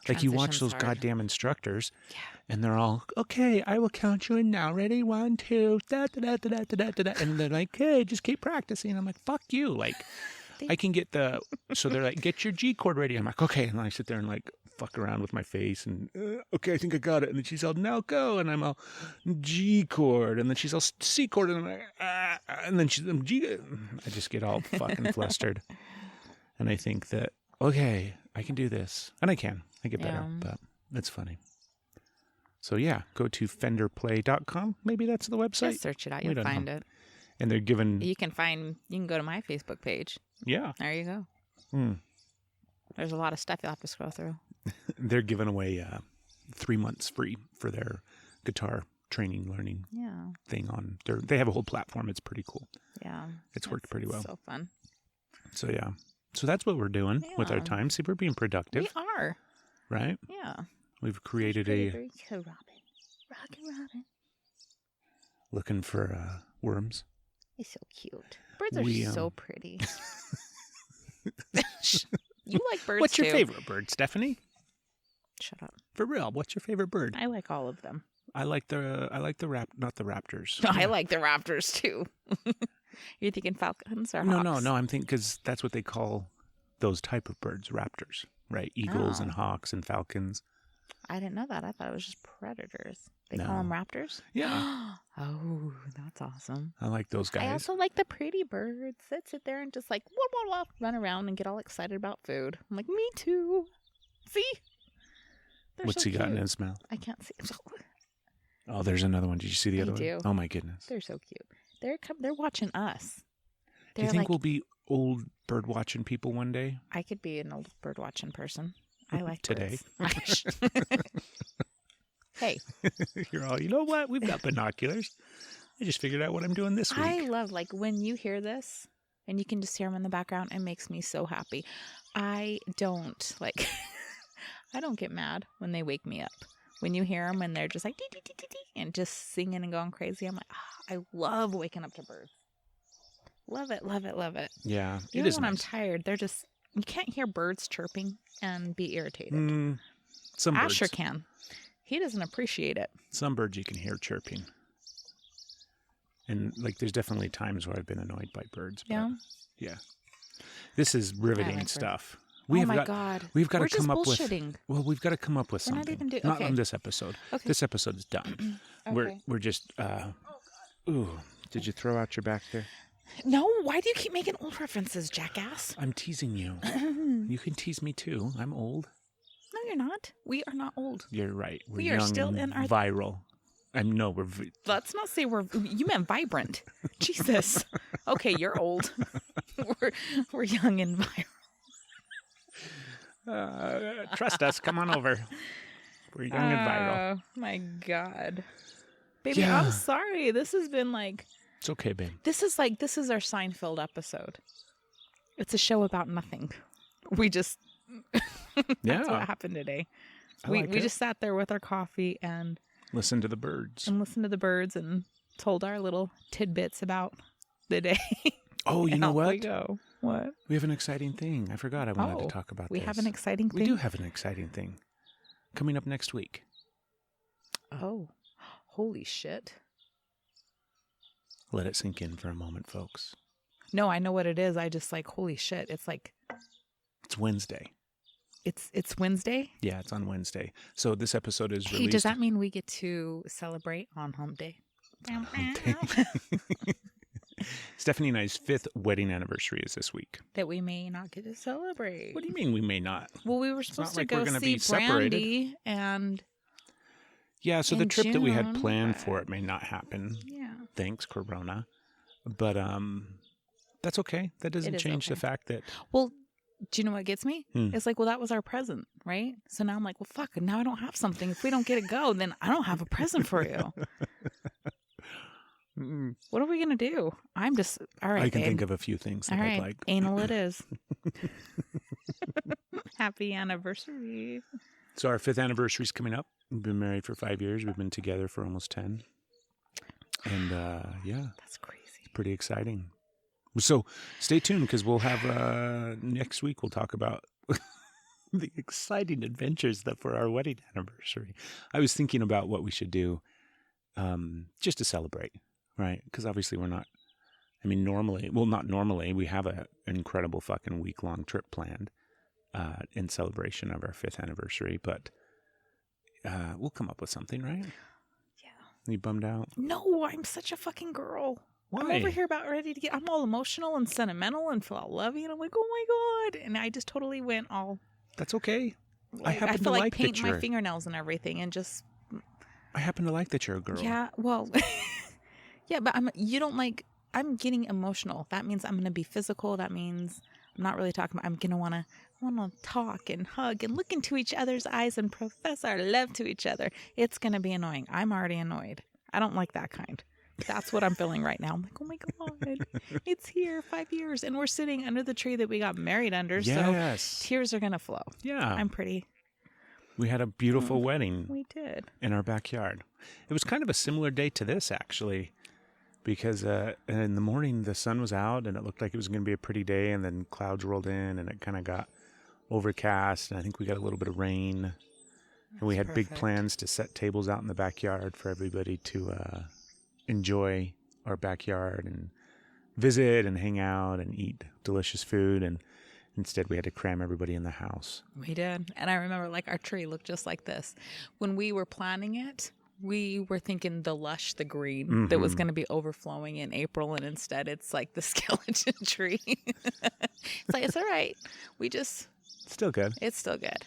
Like you watch those Transition's hard. goddamn instructors Yeah. and they're all, okay, I will count you in now. Ready? 1, 2, da, da, da, da, da, da, da, da. And they're like, hey, just keep practicing. I'm like, fuck you. Like, I can get so they're like, get your G chord ready. I'm like, okay. And I sit there and like fuck around with my face and, okay, I think I got it. And then she's all, now go. And I'm all G chord. And then she's all C chord. And I'm like, and then she's G. I just get all fucking flustered. And I think that, okay, I can do this. And I can. I get better. Yeah. But it's funny. So yeah, go to fenderplay.com. Maybe that's the website. Just search it out. We You'll don't find know. it. And they're given, You can go to my Facebook page. yeah. There you go. Mm. There's a lot of stuff you'll have to scroll through. They're giving away 3 months free for their guitar training, learning Yeah. thing on their. They have a whole platform. It's pretty cool. Yeah. It's worked pretty well. So fun. So yeah. So that's what we're doing with our Yeah. time. See, we're being productive, We are. right? Yeah. We've created Very so Robin. Rocket Robin. looking for worms. He's so cute. Birds are We, so pretty. You like birds What's your too. favorite bird, Stephanie? Shut up. For real, what's your favorite bird? I like all of them. I like the not the raptors. I like the raptors too. You're thinking falcons or No, hawks? no. I'm thinking because that's what they call those type of birds, raptors, right? Eagles and Oh. hawks and falcons. I didn't know that. I thought it was just predators. They call No. them raptors? Yeah. Oh, that's awesome. I like those guys. I also like the pretty birds that sit there and just like run around and get all excited about food. I'm like, me too. See? They're What's so he got in cute. his mouth? I can't see. Oh, there's another one. Did you see the I other do. one? Oh my goodness. They're so cute. They're watching us. Do you They're think like, we'll be old bird watching people one day? I could be an old bird watching person. I like Today. birds. Hey, You're all, you know what? We've got binoculars. I just figured out what I'm doing this week. I love like when you hear this and you can just hear them in the background. It makes me so happy. I don't like, I don't get mad when they wake me up. When you hear them and they're just like dee, dee, dee, dee, dee, and just singing and going crazy, I'm like, I love waking up to birds. Love it, love it, love it. Yeah, it Even is when nice. I'm tired, they're just, you can't hear birds chirping and be irritated. Some birds. Asher can. He doesn't appreciate it. Some birds you can hear chirping. And like there's definitely times where I've been annoyed by birds. But, Yeah. yeah. This is riveting birds. stuff. Oh my God. We've got We're to come just up with bullshitting. Well, we've got to come up with We're not something. even doing- Not okay. on this episode. Okay. This episode is done. Okay. We're just ooh, did you throw out your back there? No, why do you keep making old references, jackass? I'm teasing you. You can tease me too. I'm old. No, you're not. We are not old. You're right. We're We are young still and in our- viral. Let's not say you meant vibrant. Jesus. Okay, you're old. we're young and viral. Trust us. Come on over. We're young and viral. Oh my God. Baby, Yeah. I'm sorry. This has been like, It's okay, babe. this is our Seinfeld episode. It's a show about nothing. We just, that's what happened today. We it. just sat there with our coffee and Listen to the birds. listened to the birds and told our little tidbits about the day. Oh, you And know off we what? go. What? We have an exciting thing. I forgot I wanted to talk about We this. have an exciting thing. We do have an exciting thing coming up next week. Oh, holy shit. Let it sink in for a moment, folks. No, I know what it is. I just like, holy shit. It's like, It's Wednesday. it's Wednesday. Yeah, it's on Wednesday. So this episode is Hey, released. does that mean we get to celebrate on Hump Day? Stephanie and I's 5th wedding anniversary is this week. That we may not get to celebrate. What do you mean we may not? Well, we were not supposed to like go we're gonna see be separated. Brandy and Yeah, so the in trip that we had June, planned but- for it may not happen. yeah. Thanks, Corona. But that's okay. That doesn't is change the okay. fact that Well, do you know what gets me? Hmm. It's like, well, that was our present, right? So now I'm like, well, fuck, now I don't have something. If we don't get to go, then I don't have a present for you. What are we going to do? I'm just, all right, I can babe. think of a few things that All I'd right, like. anal it is. Happy anniversary. So our 5th anniversary is coming up. We've been married for 5 years. We've been together for almost 10. And yeah, That's crazy. pretty exciting. So stay tuned because we'll have next week we'll talk about the exciting adventures that for our wedding anniversary. I was thinking about what we should do just to celebrate, right? Because obviously we're not, I mean, not normally, we have an incredible fucking week-long trip planned in celebration of our 5th anniversary, but we'll come up with something, right? Yeah. You bummed out? No, I'm such a fucking girl. I'm Why? over here about ready to get, I'm all emotional and sentimental and feel all lovey. And I'm like, oh my God. And I just totally went all, That's okay. I like, happen feel to like like paint that my you're. fingernails and everything and just, I happen to like that you're a girl. yeah, well, yeah, but I'm getting emotional. That means I'm going to be physical. That means I'm not really talking about, I'm going to want to talk and hug and look into each other's eyes and profess our love to each other. It's going to be annoying. I'm already annoyed. I don't like that kind. That's what I'm feeling right now. I'm like, oh my God, it's here, 5 years. And we're sitting under the tree that we got married under. Yes. So tears are going to flow. Yeah. I'm pretty. We had a beautiful wedding We did. in our backyard. It was kind of a similar day to this, actually, because in the morning the sun was out and it looked like it was going to be a pretty day, and then clouds rolled in and it kind of got overcast, and I think we got a little bit of rain. And we had big perfect. plans to set tables out in the backyard for everybody to enjoy our backyard and visit and hang out and eat delicious food. And instead, we had to cram everybody in the house. We did. And I remember like our tree looked just like this. When we were planning it, we were thinking the lush, the green that was going to be overflowing in April. And instead it's like the skeleton tree. It's like, it's all right. Still good. It's still good.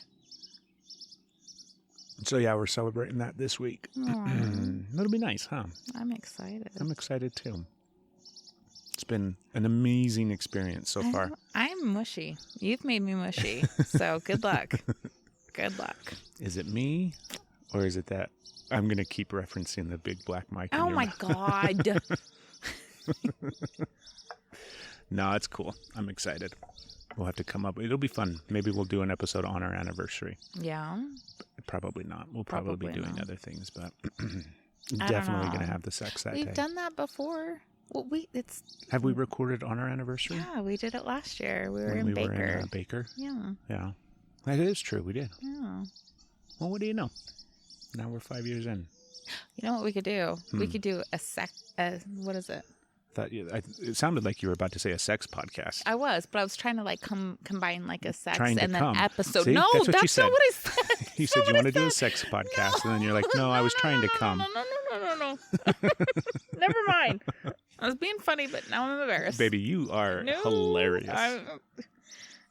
So yeah, we're celebrating that this week. That'll be nice, huh? I'm excited. I'm excited too. It's been an amazing experience so far. I'm mushy. You've made me mushy. So good luck. Good luck. Is it me or is it that I'm going to keep referencing the big black mic? Oh my God. No, it's cool. I'm excited. We'll have to come up. It'll be fun. Maybe we'll do an episode on our anniversary. Yeah. Probably not. We'll probably be doing not. other things, but definitely going to have the sex that day. We've done that before. Well, Have we recorded on our anniversary? Yeah, we did it last year. We were When in we Baker. were in Baker? Yeah. Yeah. That is true. We did. Yeah. Well, what do you know? Now we're 5 years in. You know what we could do? We could do what is it? It sounded like you were about to say a sex podcast. I was, but I was trying to like combine like a sex Trying to and then come. episode. See? No, That's what you that's said. not what I said. You said you want to do a sex podcast, and then you're like, no, I was trying to come. No. Never mind. I was being funny, but now I'm embarrassed. Baby, you are hilarious.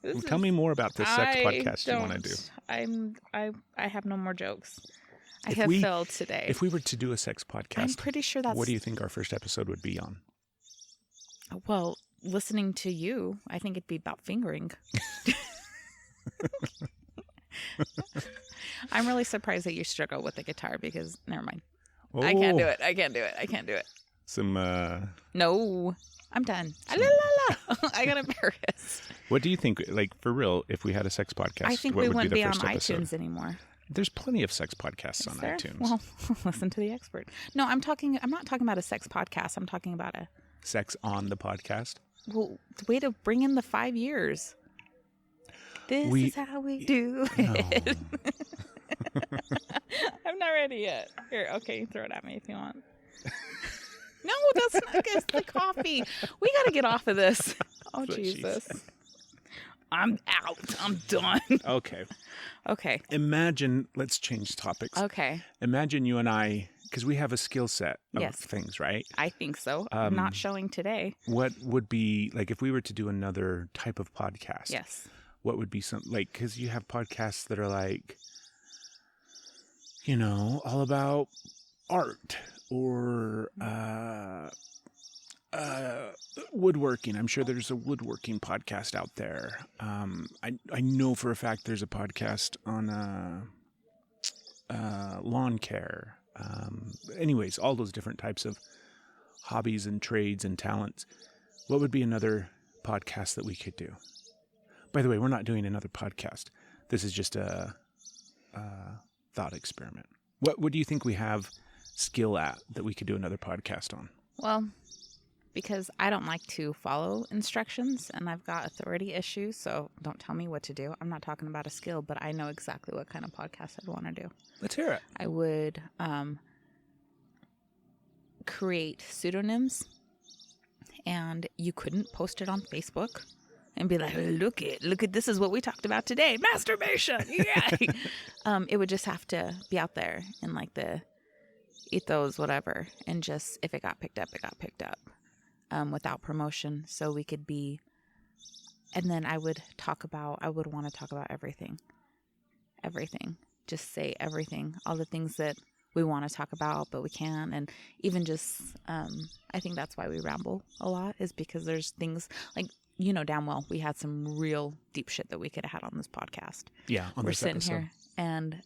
Well, tell me more about this sex podcast you want to do. I have no more jokes. I If have we- failed today. If we were to do a sex podcast, I'm pretty sure that's what do you think our first episode would be on? well, listening to you, I think it'd be about fingering. I'm really surprised that you struggle with the guitar because never mind. Oh, I can't do it. I can't do it. Some. No, I'm done. I got embarrassed. What do you think? Like for real, if we had a sex podcast, I think what we would wouldn't be be the on first episode? iTunes anymore. There's plenty of sex podcasts on Is there? iTunes. Well, listen to the expert. No, I'm not talking about a sex podcast. I'm talking about a Sex on the podcast. the way to bring in the 5 years. This is how we do it. I'm not ready yet. Here, okay, throw it at me if you want. No, that's not good. It's the coffee. We got to get off of this. Oh, That's what she Jesus. said. I'm out. I'm done. Okay. Okay. Imagine, let's change topics. Okay. Imagine you and I, because we have a skill set of Yes. things, right? I think so. Not showing today. What would be, like, if we were to do another type of podcast? Yes. What would be some, like, because you have podcasts that are like, you know, all about art or woodworking. I'm sure there's a woodworking podcast out there. I know for a fact there's a podcast on lawn care. Anyways, all those different types of hobbies and trades and talents. What would be another podcast that we could do? By the way, we're not doing another podcast. This is just a thought experiment. What do you think we have skill at that we could do another podcast on? Well, because I don't like to follow instructions and I've got authority issues, so don't tell me what to do. I'm not talking about a skill, but I know exactly what kind of podcast I'd want to do. Let's hear it. I would create pseudonyms, and you couldn't post it on Facebook and be like, look at this is what we talked about today, masturbation. Yeah. It would just have to be out there in like the ethos, whatever, and just if it got picked up, it got picked up without promotion. So we could be, and then I would want to talk about everything. Just say everything, all the things that we want to talk about, but we can't. And even just, I think that's why we ramble a lot, is because there's things like, you know damn well we had some real deep shit that we could have had on this podcast. Yeah, on We're this sitting episode. here and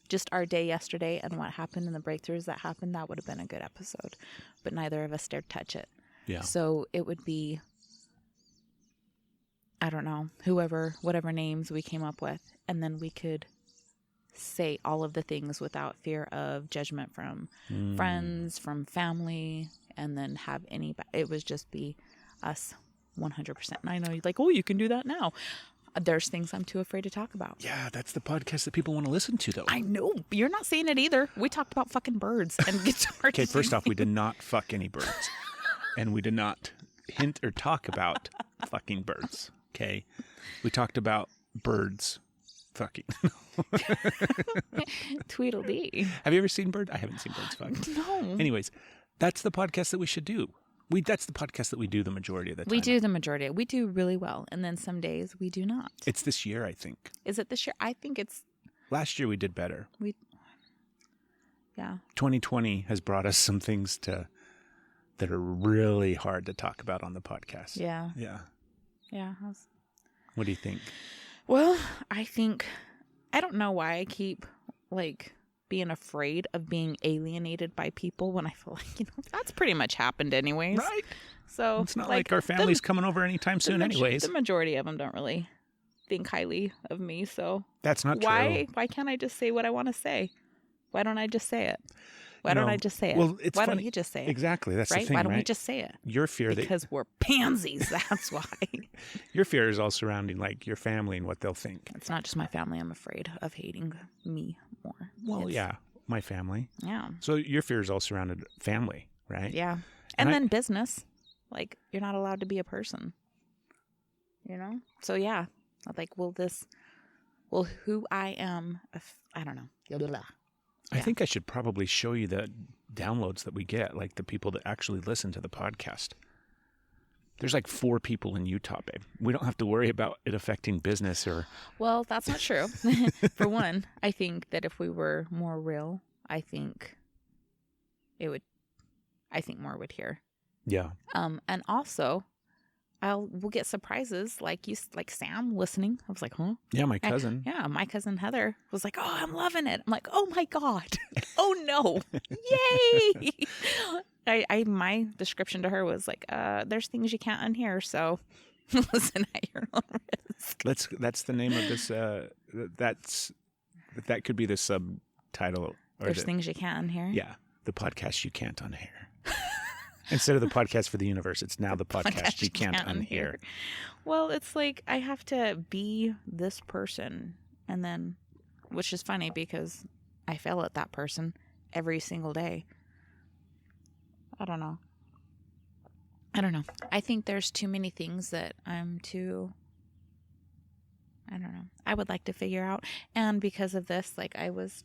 just our day yesterday and what happened and the breakthroughs that happened, that would have been a good episode. But neither of us dared touch it. Yeah. So it would be, I don't know, whatever names we came up with, and then we could say all of the things without fear of judgment from friends, from family, and then have it would just be us 100%. And I know you're like, oh, you can do that now. There's things I'm too afraid to talk about. Yeah, that's the podcast that people want to listen to, though. I know. You're not saying it either. We talked about fucking birds and guitar. Okay, first off, we did not fuck any birds. and we did not hint or talk about fucking birds. Okay, we talked about birds fucking. Tweedledee. Have you ever seen bird? I haven't seen birds fuck. No. Anyways, that's the podcast that we should do. That's the podcast that we do the majority of the time. We do the majority. We do really well. And then some days we do not. It's this year, I think. Is it this year? I think it's... Last year we did better. Yeah. 2020 has brought us some things that are really hard to talk about on the podcast. Yeah. Yeah. Yeah. What do you think? Well, I think... I don't know why I keep, like... being afraid of being alienated by people when I feel like, that's pretty much happened anyways. Right. So it's not like our family's coming over anytime soon anyways. The majority of them don't really think highly of me. So that's not true. Why can't I just say what I want to say? Why don't I just say it? Why don't I just say it? Well, it's Why funny. don't you just say it? Exactly. That's right? the thing, Why don't right? we just say it? Your fear because we're pansies. That's why. Your fear is all surrounding like your family and what they'll think. It's not just my family. I'm afraid of hating me more. Well, yeah, my family. Yeah. So your fear is all surrounded family, right? Yeah. And then business. Like, you're not allowed to be a person. So yeah. I'm like, who I am, I don't know. I think I should probably show you the downloads that we get, like the people that actually listen to the podcast. There's like 4 people in Utah, babe. We don't have to worry about it affecting business or... Well, that's not true. For one, I think that if we were more real, I think more would hear. Yeah. And also, we'll get surprises like Sam listening. I was like, huh? Yeah, my cousin. My cousin Heather was like, oh, I'm loving it. I'm like, oh my God. Oh no. Yay. My description to her was like, there's things you can't unhear, so listen at your own risk. That's the name of this. That could be the subtitle. There's things you can't unhear. Yeah, the podcast you can't unhear. Instead of the podcast for the universe, it's now the podcast you can't unhear. Well, it's like I have to be this person, and then, which is funny because I fail at that person every single day. I don't know. I think there's too many things that I don't know. I would like to figure out. And because of this, like I was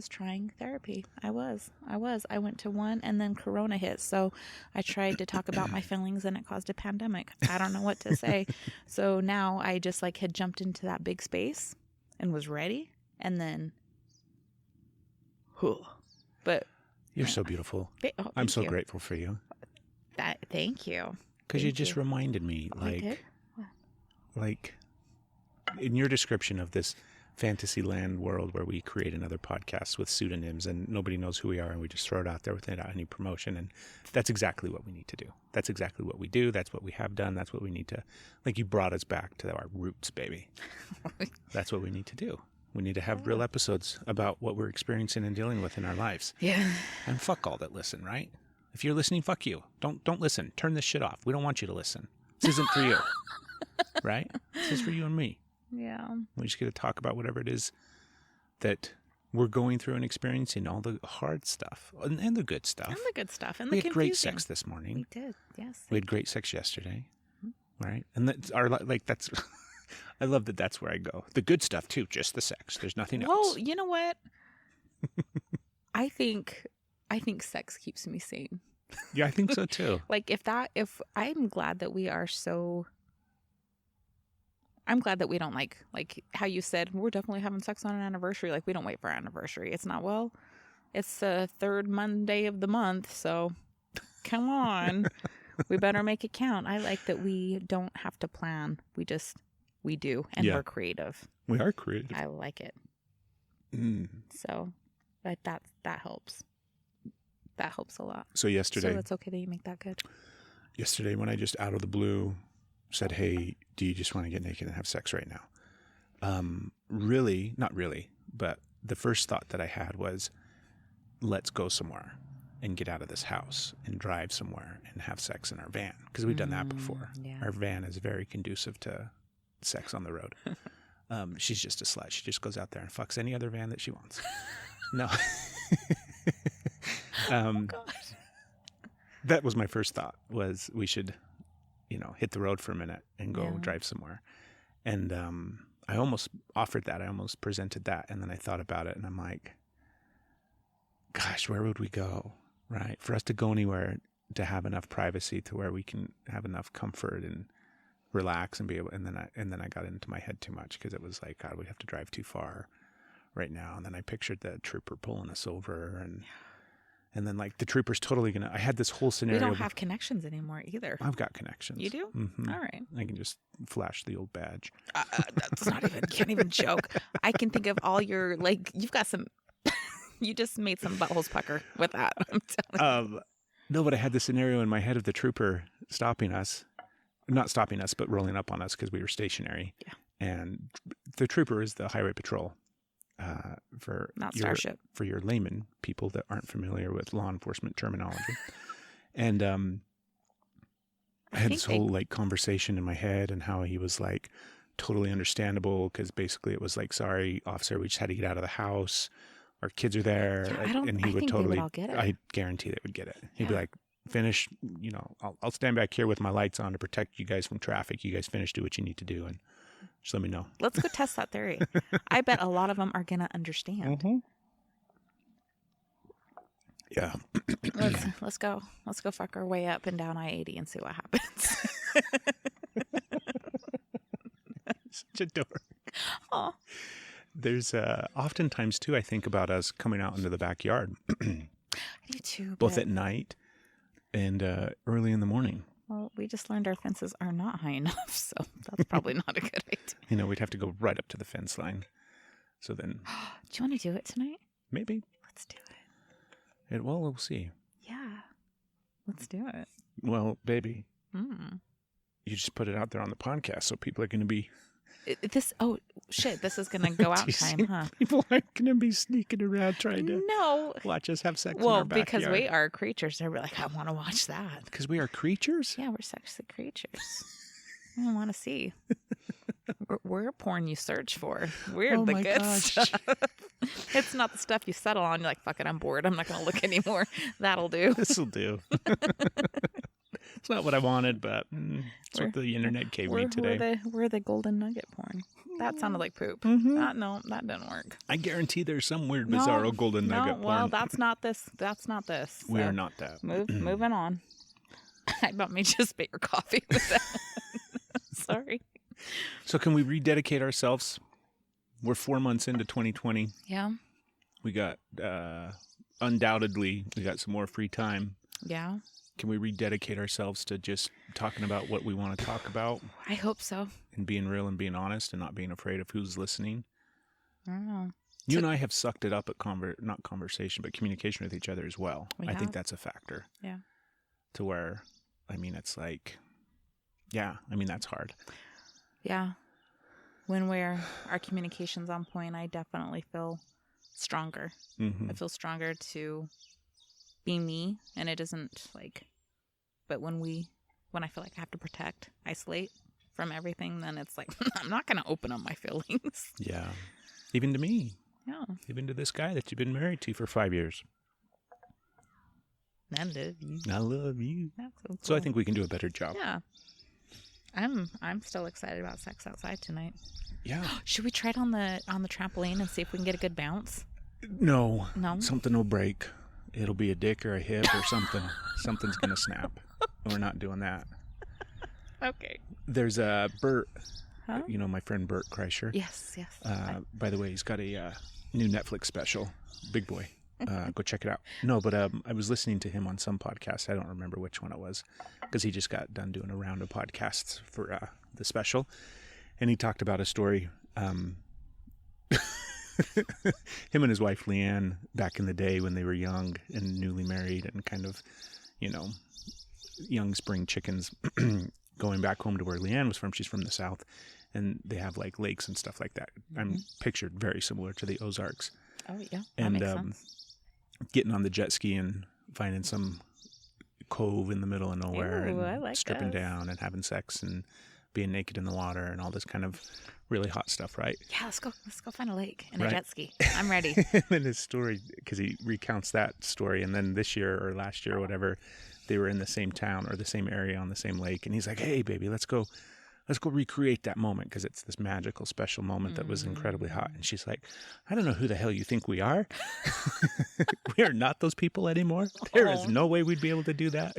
trying therapy. I went to one and then Corona hit. So I tried to talk about my feelings and it caused a pandemic. I don't know what to say. So now I just like had jumped into that big space and was ready. And then, but you're so beautiful. I'm so grateful for you. Thank you. Because you just reminded me, like in your description of this Fantasyland world where we create another podcast with pseudonyms and nobody knows who we are and we just throw it out there without any promotion. And that's exactly what we need to do. That's exactly what we do. That's what we have done. That's what we need to, like you brought us back to our roots, baby. That's what we need to do. We need to have real episodes about what we're experiencing and dealing with in our lives. Yeah. And fuck all that listen, right? If you're listening, fuck you. Don't listen. Turn this shit off. We don't want you to listen. This isn't for you. Right? This is for you and me. Yeah. We just get to talk about whatever it is that we're going through and experiencing, all the hard stuff and the good stuff. And the good stuff. And we the had great sex this morning. We did, yes. We had great sex yesterday. Right? And that's that's... I love that that's where I go. The good stuff, too. Just the sex. There's nothing else. Well, you know what? I think sex keeps me sane. Yeah, I think so, too. Like, if I'm glad that we are so... I'm glad that we don't like how you said, we're definitely having sex on an anniversary. Like, we don't wait for our anniversary. It's not, well, it's the third Monday of the month, so come on. We better make it count. I like that we don't have to plan. We do, and we're creative. We are creative. I like it. So, but that helps. That helps a lot. So yesterday... So it's okay that you make that good. Yesterday when I just out of the blue said, hey, do you just want to get naked and have sex right now? Really, not really, but the first thought that I had was, let's go somewhere and get out of this house and drive somewhere and have sex in our van. Because we've done that before. Yeah. Our van is very conducive to sex on the road. She's just a slut. She just goes out there and fucks any other van that she wants. No. Oh, God. that was my first thought, was we should, hit the road for a minute and go Yeah. drive somewhere. And I almost offered that. I almost presented that. And then I thought about it and I'm like, gosh, where would we go? Right? For us to go anywhere, to have enough privacy to where we can have enough comfort and relax and be able, and then I got into my head too much because it was like, God, we have to drive too far right now. And then I pictured the trooper pulling us over and then like the trooper's totally I had this whole We scenario. don't have connections anymore either. I've got connections. You do? Mm-hmm. All right. I can just flash the old badge. That's not even, can't even joke. I can think of all your, like, you've got some, you just made some buttholes pucker with that. I'm telling you. No, but I had the scenario in my head of the trooper not stopping us, but rolling up on us because we were stationary. Yeah. And the trooper is the highway patrol. For Not your, Starship. for your layman people that aren't familiar with law enforcement terminology. And I had this whole like conversation in my head and how he was like totally understandable because basically it was like, sorry, officer, we just had to get out of the house. Our kids are there. Yeah, And he I would think totally, they would all get it. I guarantee they would get it. He'd be Yeah. like, finish, I'll stand back here with my lights on to protect you guys from traffic. You guys finish, do what you need to do. And just let me know. Let's go test that theory. I bet a lot of them are going to understand. Mm-hmm. Yeah. Let's go. Let's go fuck our way up and down I-80 and see what happens. Such a dork. Aw. There's oftentimes too, I think about us coming out into the backyard, I do too. both but- at night and early in the morning. Well, we just learned our fences are not high enough, so that's probably not a good idea. We'd have to go right up to the fence line. So then Do you want to do it tonight? maybe Let's do it. we'll see. Yeah. Let's do it. Well, baby, Mm. you just put it out there on the podcast, so people are going to be. This is going to go out Do you time, see? huh? People aren't going to be sneaking around trying to No. watch us have sex. in Well, our because we backyard. are creatures. They're like, I want to watch that. Because we are creatures. Yeah, we're sexy creatures. I want to see. We're porn you search for. We're Oh the my good gosh. stuff. It's not the stuff you settle on. You're like, fuck it, I'm bored. I'm not going to look anymore. That'll do. This'll do. It's not what I wanted, but it's what the internet gave me today. We're the golden nugget porn. That sounded like poop. Mhm. No, that didn't work. I guarantee there's some weird, No, bizarro golden no, nugget well, porn. that's not this. That's not this. We So are not that. Moving on. I about me just spit your coffee with that. Sorry. So can we rededicate ourselves? We're 4 months into 2020. Yeah. We got, undoubtedly, we got some more free time. Yeah. Can we rededicate ourselves to just talking about what we want to talk about I hope so. and being real and being honest and not being afraid of who's listening? I don't know. You and I have sucked it up at not conversation, but communication with each other as well. We I think have. that's a factor. Yeah. To where, it's like, yeah, that's hard. Yeah. When our communication's on point, I definitely feel stronger. Mm-hmm. I feel stronger to be me, and it isn't like, but when I feel like I have to protect, isolate from everything, then it's like, I'm not going to open up my feelings. Yeah. Even to me. Yeah. Even to this guy that you've been married to for 5 years. I love you. I love you. That's so cool. So I think we can do a better job. Yeah. I'm still excited about sex outside tonight. Yeah. Should we try it on the trampoline and see if we can get a good bounce? No. No? Something will break. It'll be a dick or a hip or something. Something's going to snap. We're not doing that. Okay. There's Bert, Huh? my friend Bert Kreischer. Yes. By the way, he's got a new Netflix special, Big Boy. Go check it out. No, but I was listening to him on some podcast. I don't remember which one it was because he just got done doing a round of podcasts for the special. And he talked about a story. Him and his wife, Leanne, back in the day when they were young and newly married and kind of, young spring chickens going back home to where Leanne was from. She's from the South. And they have like lakes and stuff like that. I'm pictured very similar to the Ozarks. Oh, yeah. That And makes sense. getting on the jet ski and finding some cove in the middle of nowhere Ooh, I and like stripping this. down and having sex and being naked in the water and all this kind of really hot stuff, right? Yeah, let's go find a lake and Right. a jet ski. I'm ready. And his story, because he recounts that story, and then this year or last year or whatever, they were in the same town or the same area on the same lake. And he's like, hey, baby, let's go recreate that moment because it's this magical, special moment that was incredibly hot. And she's like, I don't know who the hell you think we are. We are not those people anymore. There is no way we'd be able to do that.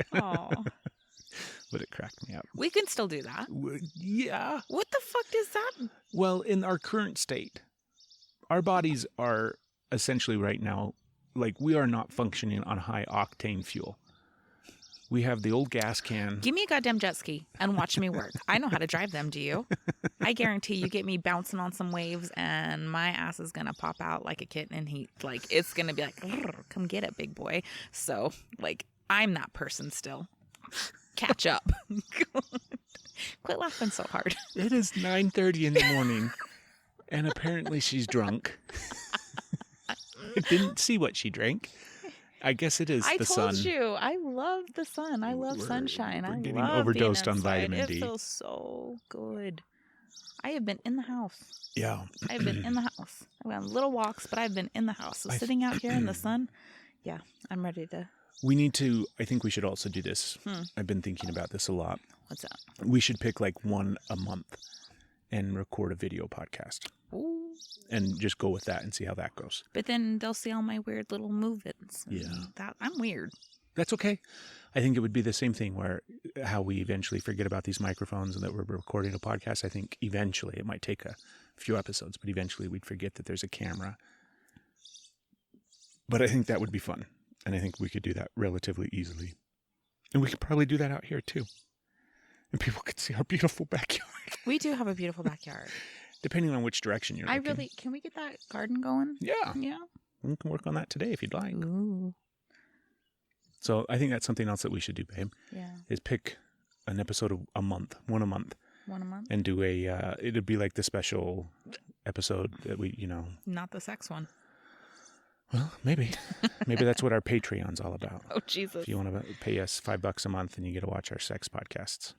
But it cracked me up. We can still do that. Yeah. What the fuck is that? Well, in our current state, our bodies are essentially right now, like we are not functioning on high octane fuel. We have the old gas can. Give me a goddamn jet ski and watch me work. I know how to drive them, do you? I guarantee you get me bouncing on some waves and my ass is going to pop out like a kitten in heat. Like, it's going to be like, come get it, big boy. So, like, I'm that person still. Catch up. Quit laughing so hard. It is 9:30 in the morning, and apparently she's drunk. I didn't see what she drank. I guess it is the sun. I told you, I love the sun. I love sunshine. We're I getting love overdosed being on inside. vitamin D. It feels so good. I have been in the house. Yeah. I've been in the house. I went on little walks, but I've been in the house. So sitting out here in the sun, yeah, I'm ready to. We need to, I think we should also do this. I've been thinking about this a lot. What's that? We should pick like one a month and record a video podcast. Ooh. And just go with that and see how that goes. But then they'll see all my weird little movements. Yeah. I'm weird. That's okay. I think it would be the same thing where how we eventually forget about these microphones and that we're recording a podcast. I think eventually it might take a few episodes, but eventually we'd forget that there's a camera. But I think that would be fun. And I think we could do that relatively easily. And we could probably do that out here too. And people could see our beautiful backyard. We do have a beautiful backyard. Depending on which direction you're looking. Can we get that garden going? Yeah. Yeah. We can work on that today if you'd like. Ooh. So I think that's something else that we should do, babe. Yeah. Is pick an episode of a month, one a month. One a month? And do it'd be like the special episode that we, Not the sex one. Well, maybe. Maybe that's what our Patreon's all about. Oh, Jesus. If you want to pay us $5 a month and you get to watch our sex podcasts.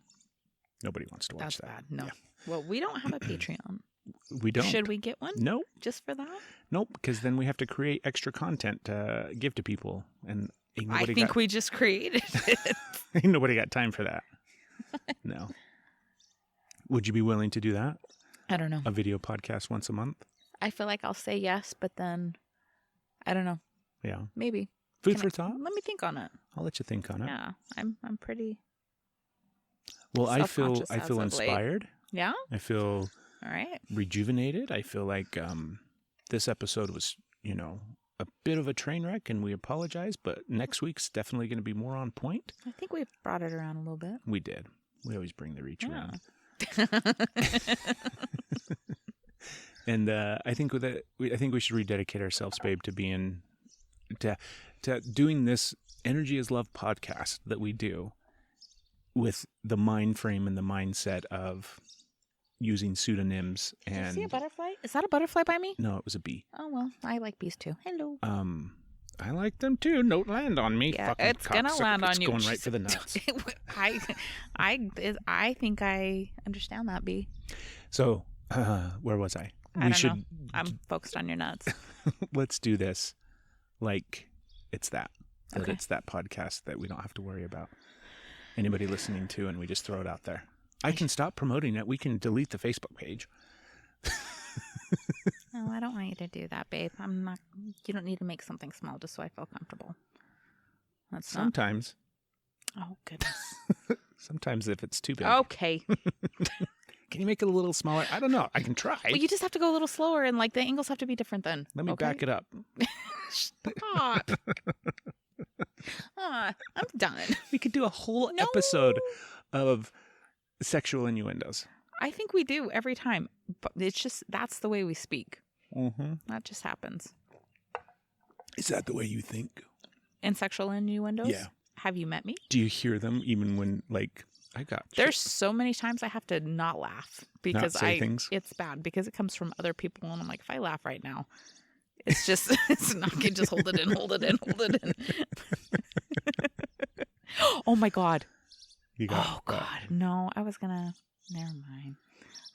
Nobody wants to watch That's that. bad. No. Yeah. Well, we don't have a Patreon. We don't. Should we get one? Nope. Just for that? Nope, because then we have to create extra content to give to people. And we just created it. ain't nobody got time for that. No. Would you be willing to do that? I don't know. A video podcast once a month? I feel like I'll say yes, but then I don't know. Yeah. Maybe. Food for thought? Let me think on it. I'll let you think on it. Yeah. I'm pretty. Well, I feel self-conscious as of late. inspired. Yeah? I feel All right. rejuvenated. I feel like this episode was, a bit of a train wreck, and we apologize, but next week's definitely going to be more on point. I think we've brought it around a little bit. We did. We always bring the reach around. And I think we should rededicate ourselves, babe, to being to doing this Energy is Love podcast that we do with the mind frame and the mindset of using pseudonyms. And Did you see a butterfly? Is that a butterfly by me? No, it was a bee. Oh well, I like bees too. Hello. I like them too. Don't land on me. Yeah, fucking it's gonna cocksucker. land on It's you. going right for the nuts. I think I understand that, bee. So, where was I? I don't know. I'm focused on your nuts. Let's do this like it's that. Okay. It's that podcast that we don't have to worry about anybody listening to, and we just throw it out there. I can stop promoting it. We can delete the Facebook page. No, I don't want you to do that, babe. I'm not. You don't need to make something small just so I feel comfortable. That's Sometimes. not. Oh goodness. Sometimes if it's too big. Okay. Can you make it a little smaller? I don't know. I can try. Well, you just have to go a little slower, and like the angles have to be different then. Let me back it up. Stop. I'm done. We could do a whole episode of sexual innuendos. I think we do every time, but it's just that's the way we speak. Mm-hmm. That just happens. Is that the way you think? In sexual innuendos? Yeah. Have you met me? Do you hear them even when, like, I got There's shit. so many times I have to not laugh because say things? It's bad because it comes from other people, and I'm like, if I laugh right now, it's just it's not. I can just hold it in. Oh my god. You got Oh god. No, I was gonna. Never mind.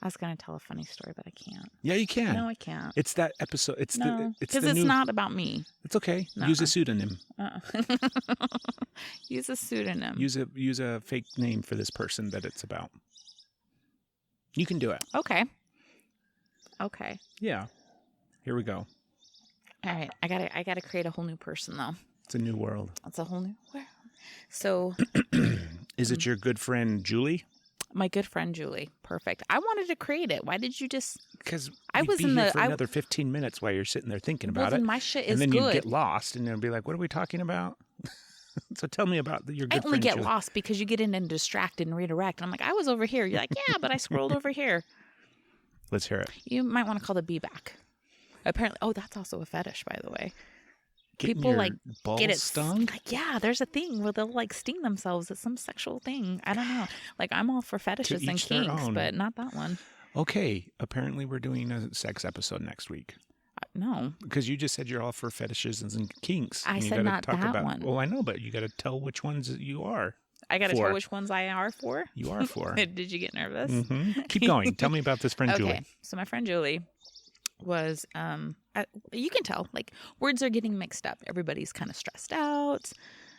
I was going to tell a funny story, but I can't. Yeah, you can. No, I can't. It's that episode. It's No, it's because it's not about me. It's okay. No. Use a pseudonym. Use a pseudonym. Use a fake name for this person that it's about. You can do it. Okay. Yeah. Here we go. All right. I gotta create a whole new person though. It's a new world. It's a whole new world. So Is it your good friend Julie? my good friend Julie. Perfect. I wanted to create it. Why did you just? Because I was be in here the for another 15 minutes while you're sitting there thinking well, about then it. my shit is And then good. you get lost and you'll be like, what are we talking about? So tell me about your good I only friend get Julie. lost because you get in and distracted and redirect. And I'm like, I was over here. You're like, yeah, but I scrolled over here. Let's hear it. You might want to call the bee back. Apparently, that's also a fetish, by the way. Getting People your like balls get it stung? Like, yeah, there's a thing where they'll like sting themselves. It's some sexual thing. I don't know. Like I'm all for fetishes and each their kinks, own. but not that one. Okay. Apparently we're doing a sex episode next week. No, Because you just said you're all for fetishes and kinks. I and you said gotta not talk that about, one. Well, I know, but you got to tell which ones you are. I got to For. tell which ones I are for. You are for. Did you get nervous? Keep going. Tell me about this friend Okay, Julie. so my friend Julie was you can tell like words are getting mixed up. Everybody's kind of stressed out.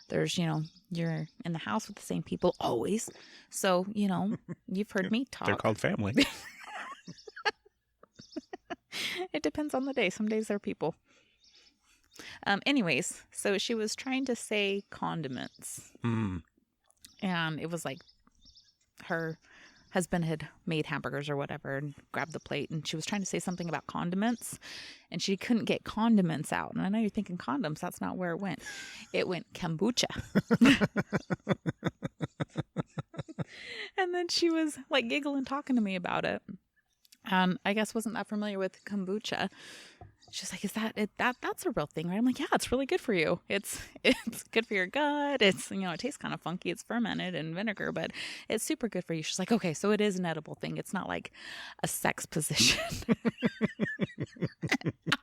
There's you're in the house with the same people always, so you've heard me talk. They're called family. It depends on the day. Some days they're people. Anyways, so she was trying to say condiments, and it was like her husband had made hamburgers or whatever and grabbed the plate, and she was trying to say something about condiments, and she couldn't get condiments out. And I know you're thinking condoms. That's not where it went. It went kombucha. And then she was like giggling, talking to me about it. And I guess wasn't that familiar with kombucha. She's like, "Is that's a real thing, right?" I'm like, "Yeah, it's really good for you. It's good for your gut. It's it tastes kind of funky. It's fermented in vinegar, but it's super good for you." She's like, "Okay, so it is an edible thing. It's not like a sex position."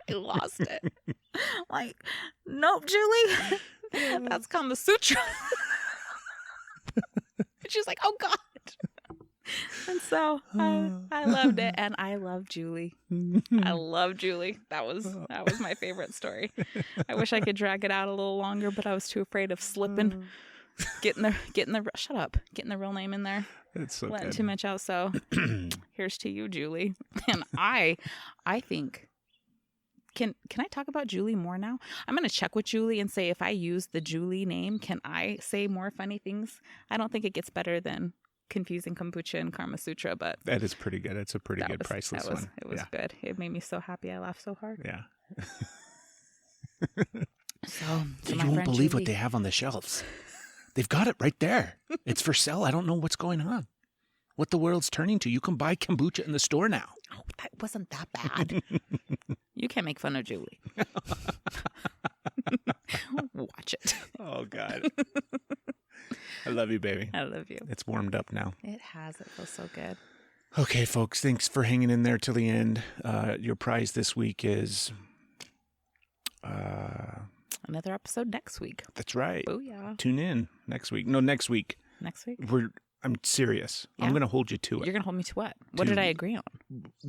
I lost it. Like, nope, Julie, that's Kama Sutra. She's like, "Oh God." And so I loved it, and I love Julie. I love Julie. That was my favorite story. I wish I could drag it out a little longer, but I was too afraid of slipping, getting the real name in there, It's so letting good. too much out. So here's to you, Julie. And I think. Can I talk about Julie more now? I'm going to check with Julie and say if I use the Julie name, can I say more funny things? I don't think it gets better than confusing kombucha and Kama Sutra, but That is pretty good. It's a pretty good priceless one. It was good. It made me so happy. I laughed so hard. Yeah. So You my won't friend believe what Julie- they have on the shelves. They've got it right there. It's for sale. I don't know what's going on. What the world's turning to. You can buy kombucha in the store now. Oh, that wasn't that bad. You can't make fun of Julie. Watch it. Oh, God. I love you, baby. I love you. It's warmed up now. It has. It feels so good. Okay, folks. Thanks for hanging in there till the end. Your prize this week is... Another episode next week. That's right. Booyah. Tune in next week. No, next week. Next week? I'm serious. Yeah. I'm going to hold you to it. You're going to hold me to what? What did I agree on?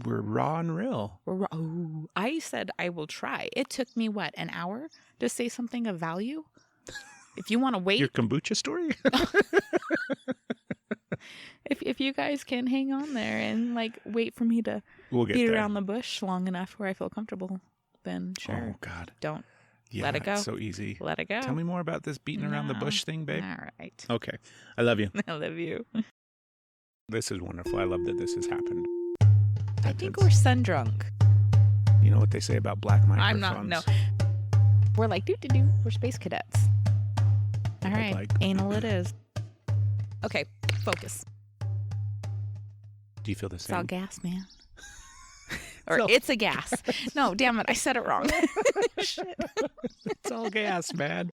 We're raw and real. Oh, I said I will try. It took me, what, an hour to say something of value? If you want to wait. Your kombucha story? If you guys can hang on there and like wait for me to We'll get beat there. around the bush long enough where I feel comfortable, then sure. Oh, God. Don't Yeah, let it go. It's so easy. Let it go. Tell me more about this beating around the No. bush thing, babe. All right. Okay. I love you. I love you. This is wonderful. I love that this has happened. I think we're sun drunk. You know what they say about black microphones? I'm not. No. We're like doo-doo-doo. We're space cadets. All right. like- Anal it is. Okay. Focus. Do you feel the It's all same? gas, man. Or So- it's a gas. No, damn it. I said it wrong. Shit. It's all gas, man.